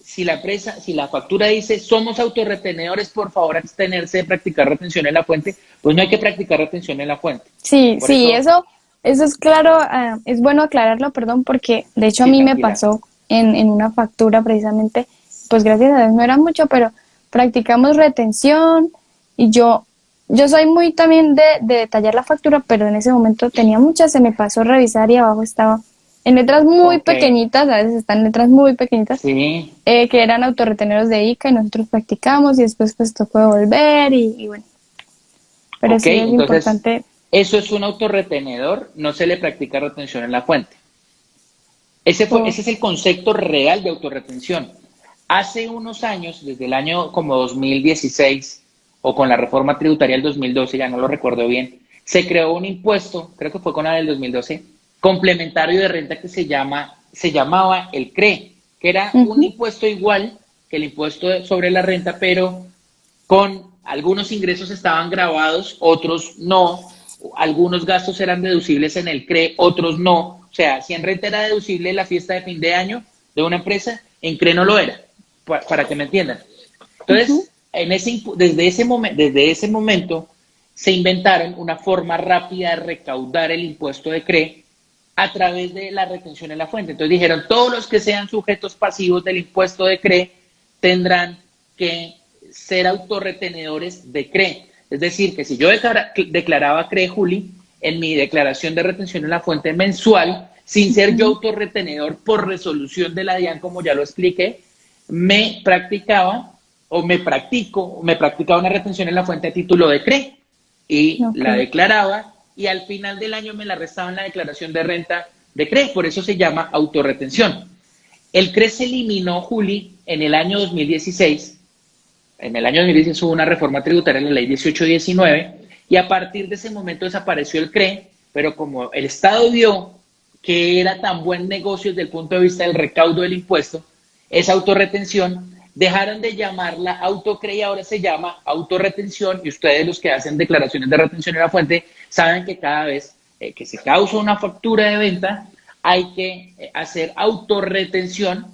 si la factura dice somos autorretenedores, por favor abstenerse de practicar retención en la fuente, pues no hay que practicar retención en la fuente. sí, Por sí, eso, eso es claro, es bueno aclararlo, perdón, porque de hecho a sí, mí me tranquila. pasó en una factura precisamente, pues gracias a Dios no era mucho, pero practicamos retención y yo soy muy también de detallar la factura, pero en ese momento tenía muchas, se me pasó a revisar y abajo estaba en letras muy Ok, pequeñitas, a veces están en letras muy pequeñitas, sí, que eran autorreteneros de ICA y nosotros practicamos y después pues tocó devolver y bueno, pero ok, sí es entonces importante. eso es un autorretenedor, no se le practica retención en la fuente. Ese es el concepto real de autorretención. Hace unos años, desde el año como 2016 o con la reforma tributaria del 2012, ya no lo recuerdo bien, se creó un impuesto, creo que fue con la del 2012, complementario de renta que se llamaba el CRE, que era un Ujú, impuesto igual que el impuesto sobre la renta, pero con algunos ingresos estaban grabados, otros no, algunos gastos eran deducibles en el CRE, otros no. O sea, si en renta era deducible la fiesta de fin de año de una empresa, en CRE no lo era, para que me entiendan. ujú. Entonces, desde ese momento se inventaron una forma rápida de recaudar el impuesto de CRE a través de la retención en la fuente. Entonces dijeron, todos los que sean sujetos pasivos del impuesto de CRE tendrán que ser autorretenedores de CRE. Es decir, que si yo declaraba CRE, Juli, en mi declaración de retención en la fuente mensual, sin ser yo Ujú. autorretenedor por resolución de la DIAN, como ya lo expliqué, me practicaba me practicaba una retención en la fuente a título de CRE y Ok, la declaraba y al final del año me la restaba en la declaración de renta de CRE, por eso se llama autorretención. El CRE se eliminó, Juli, en el año 2016. En el año 2016 hubo una reforma tributaria en la ley 1819 y a partir de ese momento desapareció el CRE, pero como el Estado vio que era tan buen negocio desde el punto de vista del recaudo del impuesto, esa autorretención, dejaron de llamarla autocre y ahora se llama autorretención y ustedes los que hacen declaraciones de retención en la fuente saben que cada vez que se causa una factura de venta hay que hacer autorretención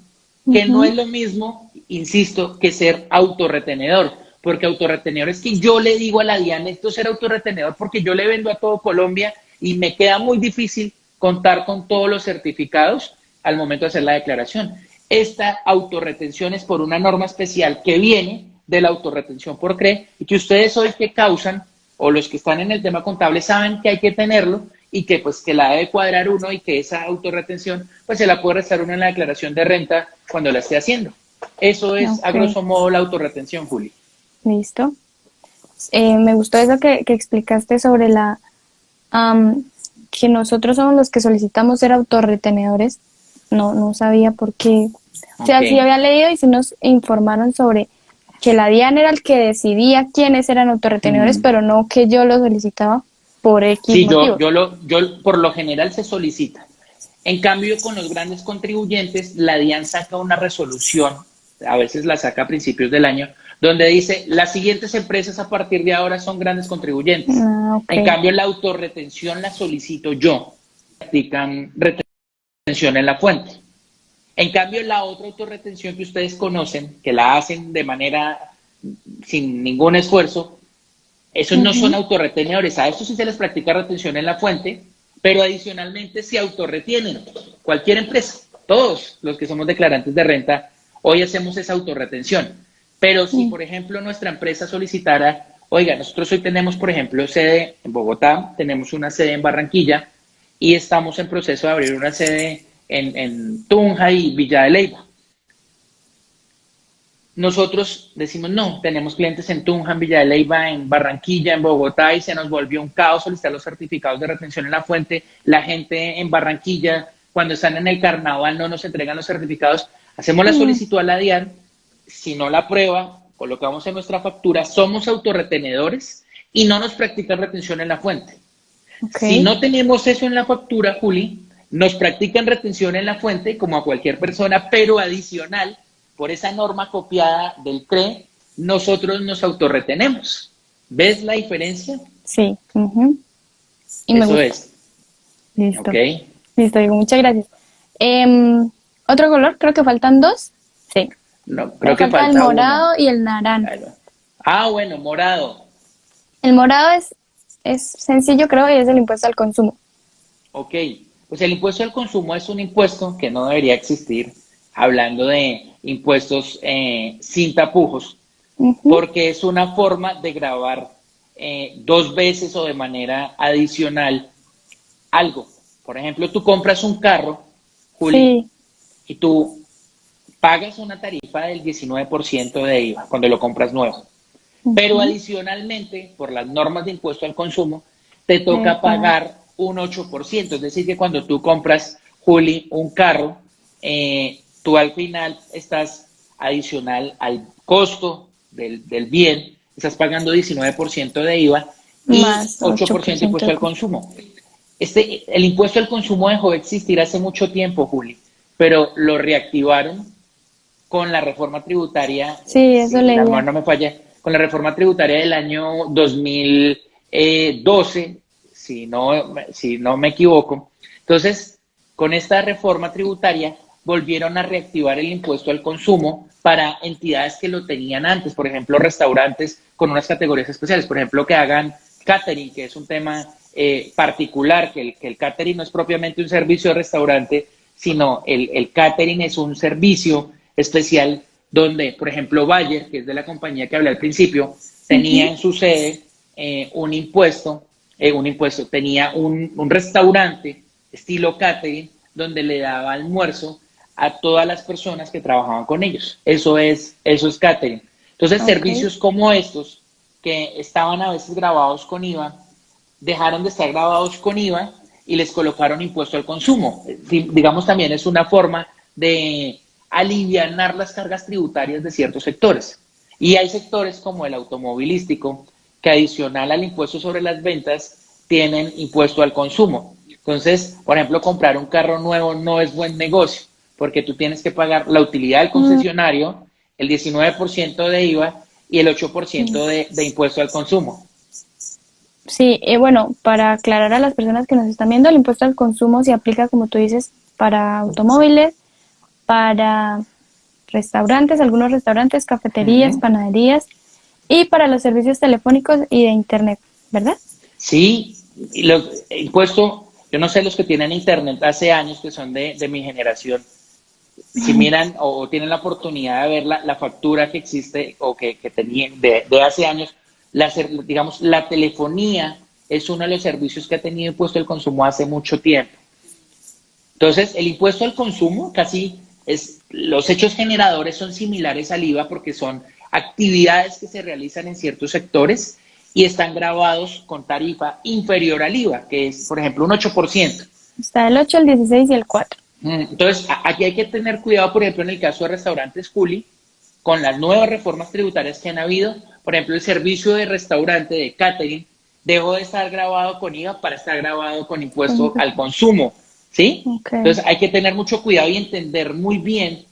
que no Ujú. es lo mismo, insisto, que ser autorretenedor, porque autorretenedor es que yo le digo a la DIAN, esto es ser autorretenedor porque yo le vendo a todo Colombia y me queda muy difícil contar con todos los certificados al momento de hacer la declaración. Esta autorretención es por una norma especial que viene de la autorretención por CRE y que ustedes hoy que causan o los que están en el tema contable saben que hay que tenerlo y que pues que la debe cuadrar uno y que esa autorretención pues se la puede restar uno en la declaración de renta cuando la esté haciendo. Eso es a Ok, grosso modo la autorretención, Juli. listo. Me gustó eso que explicaste sobre am, que nosotros somos los que solicitamos ser autorretenedores. No, no sabía por qué. O Ok. sea, sí había leído y sí nos informaron sobre que la DIAN era el que decidía quiénes eran autorretenedores, Mm. pero no que yo lo solicitaba por X Sí, motivos. yo por lo general se solicita. En cambio, con los grandes contribuyentes, la DIAN saca una resolución, a veces la saca a principios del año, donde dice, las siguientes empresas a partir de ahora son grandes contribuyentes. Ah, ok. En cambio, la autorretención la solicito yo. Practican retención en la fuente. En cambio, la otra autorretención que ustedes conocen, que la hacen de manera sin ningún esfuerzo, esos no son Ujú. autorretenedores. A estos sí se les practica retención en la fuente, pero adicionalmente se autorretienen. Cualquier empresa, todos los que somos declarantes de renta, hoy hacemos esa autorretención. Pero si, Mm. por ejemplo, nuestra empresa solicitara, oiga, nosotros hoy tenemos, por ejemplo, sede en Bogotá, tenemos una sede en Barranquilla y estamos en proceso de abrir una sede en Tunja y Villa de Leyva. Nosotros decimos, no, tenemos clientes en Tunja, en Villa de Leyva, en Barranquilla, en Bogotá, y se nos volvió un caos solicitar los certificados de retención en la fuente. La gente en Barranquilla, cuando están en el carnaval, no nos entregan los certificados. Hacemos la Mm. solicitud a la DIAN, si no la aprueba, colocamos en nuestra factura, somos autorretenedores y no nos practican retención en la fuente. Ok. Si no tenemos eso en la factura, Juli, nos practican retención en la fuente, como a cualquier persona, pero adicional, por esa norma copiada del CRE, nosotros nos autorretenemos. ¿Ves la diferencia? Sí. Ujú. Y me Eso gusta. es. ¿Ok? Listo. Listo, digo, muchas gracias. Otro color, creo que faltan dos. Sí. No, Me creo que falta el falta uno. morado y el naranja. Ahí va. Ah, bueno, morado. El morado es sencillo, creo, y es el impuesto al consumo. Ok. Pues el impuesto al consumo es un impuesto que no debería existir, hablando de impuestos sin tapujos, Ujú. porque es una forma de grabar dos veces o de manera adicional algo. Por ejemplo, tú compras un carro, Juli, Sí. y tú pagas una tarifa del 19% de IVA cuando lo compras nuevo. Pero Ujú. adicionalmente, por las normas de impuesto al consumo, te Debe toca pagar. pagar un 8%. Es decir, que cuando tú compras, Juli, un carro, tú al final estás adicional al costo del bien, estás pagando 19% de IVA y Más 8% 8% de impuesto al consumo. consumo. El impuesto al consumo dejó de existir hace mucho tiempo, Juli, pero lo reactivaron con la reforma tributaria, Sí, eso si la leía. memoria no me falla, con la reforma tributaria del año 2012, si no me equivoco. Entonces, con esta reforma tributaria volvieron a reactivar el impuesto al consumo para entidades que lo tenían antes, por ejemplo, restaurantes con unas categorías especiales, por ejemplo, que hagan catering, que es un tema particular, que el catering no es propiamente un servicio de restaurante, sino el catering es un servicio especial donde, por ejemplo, Bayer, que es de la compañía que hablé al principio, tenía Ujú. en su sede un impuesto, tenía un restaurante estilo catering donde le daba almuerzo a todas las personas que trabajaban con ellos. Eso es catering. Entonces, Ok. servicios como estos, que estaban a veces grabados con IVA, dejaron de estar grabados con IVA y les colocaron impuesto al consumo. Digamos, también es una forma de alivianar las cargas tributarias de ciertos sectores. Y hay sectores como el automovilístico, que adicional al impuesto sobre las ventas, tienen impuesto al consumo. Entonces, por ejemplo, comprar un carro nuevo no es buen negocio, porque tú tienes que pagar la utilidad del Mm, concesionario, el 19% de IVA y el 8% sí. de impuesto al consumo. Sí, bueno, para aclarar a las personas que nos están viendo, el impuesto al consumo se aplica, como tú dices, para automóviles, para restaurantes, algunos restaurantes, cafeterías, Ujú. panaderías y para los servicios telefónicos y de internet, ¿verdad? Sí, y los impuestos, yo no sé los que tienen internet hace años, que son de mi generación, si miran o tienen la oportunidad de ver la factura que existe o que tenían de hace años, digamos, la telefonía es uno de los servicios que ha tenido impuesto al consumo hace mucho tiempo. Entonces, el impuesto al consumo casi es, los hechos generadores son similares al IVA porque son actividades que se realizan en ciertos sectores y están grabados con tarifa inferior al IVA, que es, por ejemplo, un 8%. Está el 8, el 16 y el 4. Entonces, aquí hay que tener cuidado, por ejemplo, en el caso de restaurantes Juli, con las nuevas reformas tributarias que han habido, por ejemplo, el servicio de restaurante, de catering, dejó de estar grabado con IVA para estar grabado con impuesto al consumo, ¿sí? Ok. Entonces, hay que tener mucho cuidado y entender muy bien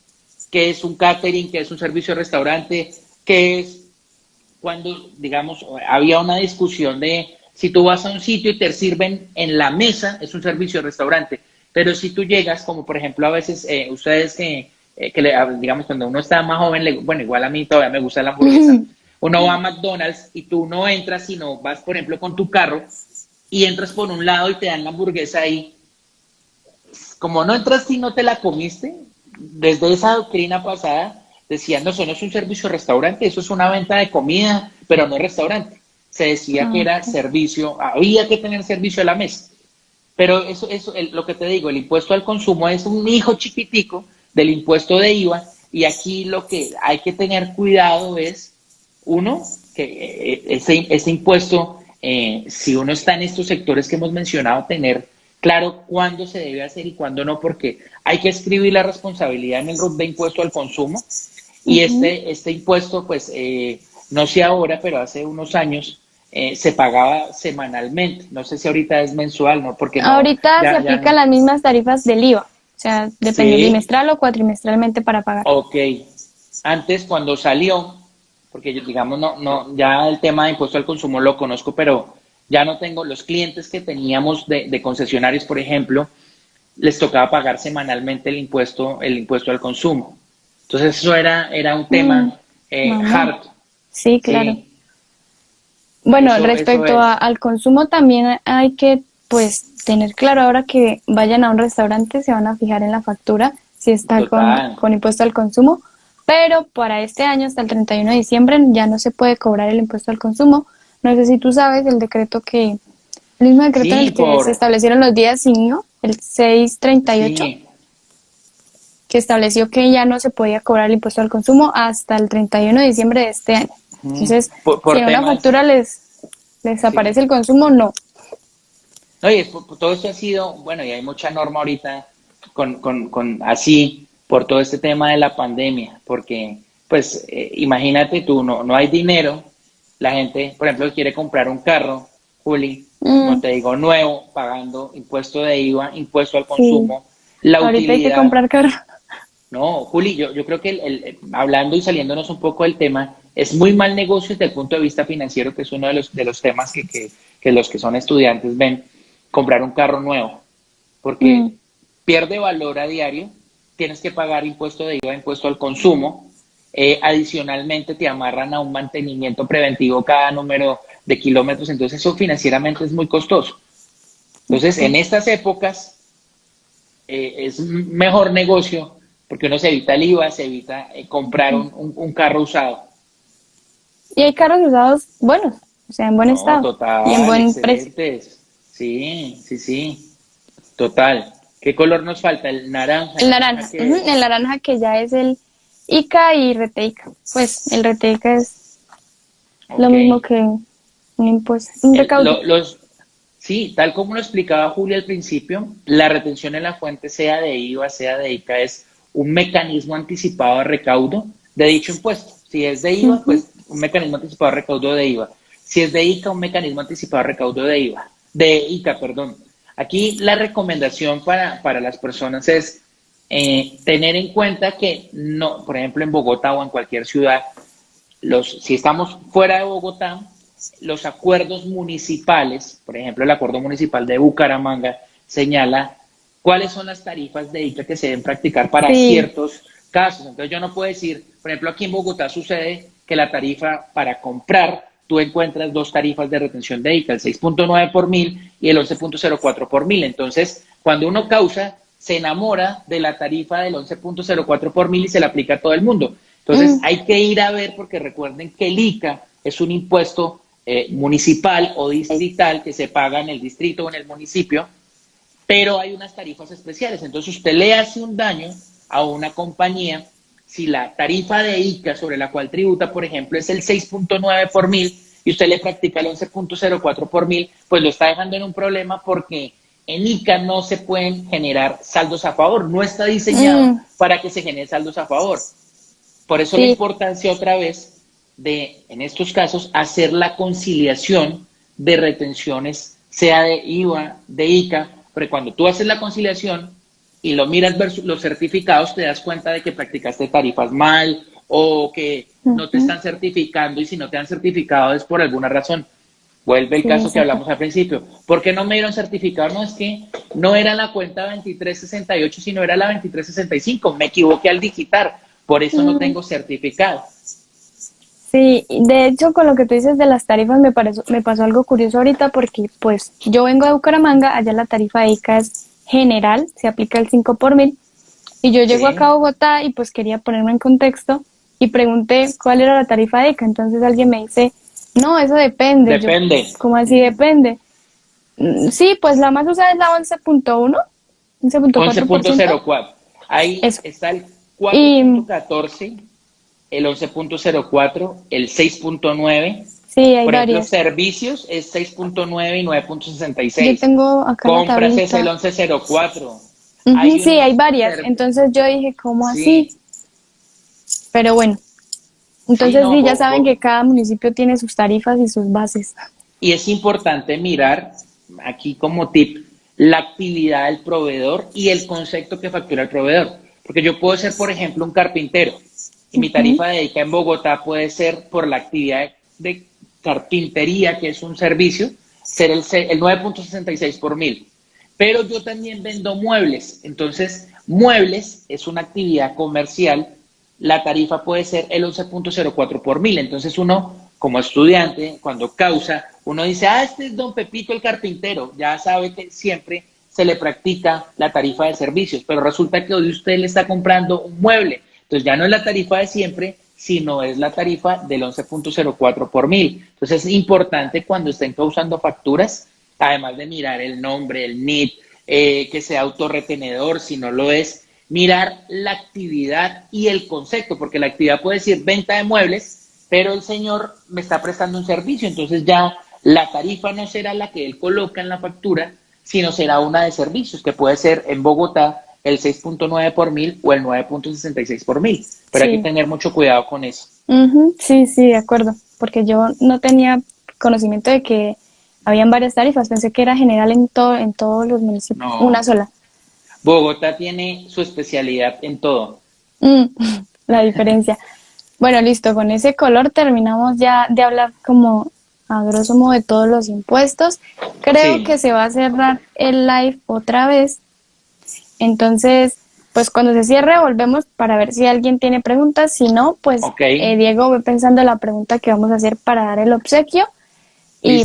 qué es un catering, qué es un servicio de restaurante, qué es cuando, digamos, había una discusión de si tú vas a un sitio y te sirven en la mesa, es un servicio de restaurante, pero si tú llegas, como por ejemplo a veces ustedes digamos, cuando uno está más joven, bueno, igual a mí todavía me gusta la hamburguesa, uno va a McDonald's y tú no entras, sino vas, por ejemplo, con tu carro y entras por un lado y te dan la hamburguesa ahí. Como no entras y no te la comiste, desde esa doctrina pasada decían, no, eso no es un servicio restaurante, eso es una venta de comida, pero no restaurante. Se decía que era Ok. servicio, había que tener servicio a la mesa. Pero lo que te digo, el impuesto al consumo es un hijo chiquitico del impuesto de IVA y aquí lo que hay que tener cuidado es, uno, que ese impuesto, si uno está en estos sectores que hemos mencionado, tener claro cuándo se debe hacer y cuándo no, porque hay que escribir la responsabilidad en el RUT de impuesto al consumo y Ujú. este impuesto, pues, no sé ahora, pero hace unos años se pagaba semanalmente. No sé si ahorita es mensual, ¿no? Porque no, Ahorita se ya aplican no. las mismas tarifas del IVA, o sea, depende Sí, bimestral o cuatrimestralmente para pagar. ok. Antes, cuando salió, porque yo, digamos, ya el tema de impuesto al consumo lo conozco, pero ya no tengo los clientes que teníamos de concesionarios, por ejemplo, les tocaba pagar semanalmente el impuesto al consumo. Entonces, eso era un Mm, tema mamón. hard, Sí, claro. sí, Bueno, eso respecto es, al consumo también hay que pues tener claro ahora que vayan a un restaurante, se van a fijar en la factura si está total. con impuesto al consumo, pero para este año hasta el 31 de diciembre ya no se puede cobrar el impuesto al consumo. No sé si tú sabes el mismo decreto en Sí, el que se establecieron los días sin IVA, el 638, sí, que estableció que ya no se podía cobrar el impuesto al consumo hasta el 31 de diciembre de este año. Entonces, si por en una temas, factura les aparece sí. el consumo, no. No, y todo esto ha sido, bueno, y hay mucha norma ahorita con así, por todo este tema de la pandemia, porque, pues, imagínate tú, no hay dinero, la gente, por ejemplo, quiere comprar un carro, Juli, como Mm, te digo, nuevo, pagando impuesto de IVA, impuesto al sí, consumo, la ahorita hay que utilidad. comprar carro. No, Juli, yo creo que hablando y saliéndonos un poco del tema, es muy mal negocio desde el punto de vista financiero, que es uno de los temas que los que son estudiantes ven, comprar un carro nuevo, Mm, porque pierde valor a diario, tienes que pagar impuesto de IVA, impuesto al consumo, adicionalmente te amarran a un mantenimiento preventivo cada número de kilómetros, entonces eso financieramente es muy costoso. Entonces, en ok. estas épocas es un mejor negocio porque uno se evita el IVA, se evita comprar Mm. un carro usado. Y hay carros usados buenos, o sea, en buen No, estado y en total, buen precio. excelentes. Sí, sí, sí, total. ¿Qué color nos falta? El El naranja naranja, ujú, que el es. naranja que ya es el ICA y RTICA. Pues el RTICA es lo Ok. mismo que un impuesto, un recaudo. Sí, tal como lo explicaba Julia al principio, la retención en la fuente, sea de IVA, sea de ICA, es un mecanismo anticipado de recaudo de dicho impuesto. Si es de IVA, Ujú, pues un mecanismo anticipado de recaudo de IVA. Si es de ICA, un mecanismo anticipado de recaudo de IVA. De ICA, perdón. Aquí la recomendación para las personas es tener en cuenta que no, por ejemplo, en Bogotá o en cualquier ciudad, si estamos fuera de Bogotá, los acuerdos municipales, por ejemplo, el acuerdo municipal de Bucaramanga, señala cuáles son las tarifas de ICA que se deben practicar para sí, ciertos casos. Entonces yo no puedo decir, por ejemplo, aquí en Bogotá sucede que la tarifa para comprar, tú encuentras dos tarifas de retención de ICA, el 6.9 por mil y el 11.04 por mil. Entonces, cuando uno causa, se enamora de la tarifa del 11.04 por mil y se la aplica a todo el mundo. Entonces, hay que ir a ver, porque recuerden que el ICA es un impuesto municipal o distrital que se paga en el distrito o en el municipio, pero hay unas tarifas especiales. Entonces, usted le hace un daño a una compañía si la tarifa de ICA sobre la cual tributa, por ejemplo, es el 6.9 por mil y usted le practica el 11.04 por mil, pues lo está dejando en un problema porque en ICA no se pueden generar saldos a favor, no está diseñado para que se generen saldos a favor. Por eso la importancia otra vez de, en estos casos, hacer la conciliación de retenciones, sea de IVA, de ICA, porque cuando tú haces la conciliación y lo miras versus los certificados, te das cuenta de que practicaste tarifas mal o que no te están certificando, y si no te han certificado es por alguna razón. Vuelve el caso que hablamos al principio. ¿Por qué no me dieron certificado? No, es que no era la cuenta 2368, sino era la 2365. Me equivoqué al digitar, por eso no tengo certificado. Sí, de hecho con lo que tú dices de las tarifas me pasó algo curioso ahorita porque pues yo vengo de Bucaramanga, allá la tarifa de ICA es general, se aplica el 5 por mil y yo llego acá a Bogotá y pues quería ponerme en contexto y pregunté cuál era la tarifa de ICA, entonces alguien me dice, no, eso depende. Depende. Yo, ¿cómo así depende? Sí, pues la más usada es la 11.1, 11.04. Ahí está el 4.14. El 11.04, el 6.9. Sí, hay por ejemplo, varias. Servicios es 6.9 y 9.66. Yo tengo acá la Compras es tablita. el 11.04. Sí, hay varias. Entonces yo dije, ¿cómo así? Pero bueno, entonces sí, ya saben que cada municipio tiene sus tarifas y sus bases. Y es importante mirar, aquí como tip, la actividad del proveedor y el concepto que factura el proveedor. Porque yo puedo ser, por ejemplo, un carpintero y mi tarifa de ICA en Bogotá puede ser por la actividad de carpintería, que es un servicio, ser el 9.66 por mil. Pero yo también vendo muebles, entonces muebles es una actividad comercial, la tarifa puede ser el 11.04 por mil. Entonces uno, como estudiante, cuando causa, uno dice, este es don Pepito el carpintero, ya sabe que siempre se le practica la tarifa de servicios, pero resulta que hoy usted le está comprando un mueble. Entonces ya no es la tarifa de siempre, sino es la tarifa del 11.04 por mil. Entonces es importante cuando estén causando facturas, además de mirar el nombre, el NIT, que sea autorretenedor, si no lo es, mirar la actividad y el concepto, porque la actividad puede decir venta de muebles, pero el señor me está prestando un servicio, entonces ya la tarifa no será la que él coloca en la factura, sino será una de servicios, que puede ser en Bogotá el 6.9 por mil o el 9.66 por mil. Pero hay que tener mucho cuidado con eso. Sí, de acuerdo, porque yo no tenía conocimiento de que habían varias tarifas, pensé que era general en todos los municipios, No. una sola. Bogotá tiene su especialidad en todo. La diferencia. Bueno, listo, con ese color terminamos ya de hablar como a grosso modo de todos los impuestos. Creo que se va a cerrar el live otra vez. Entonces, pues cuando se cierre volvemos para ver si alguien tiene preguntas. Si no, pues Diego ve pensando la pregunta que vamos a hacer para dar el obsequio. Y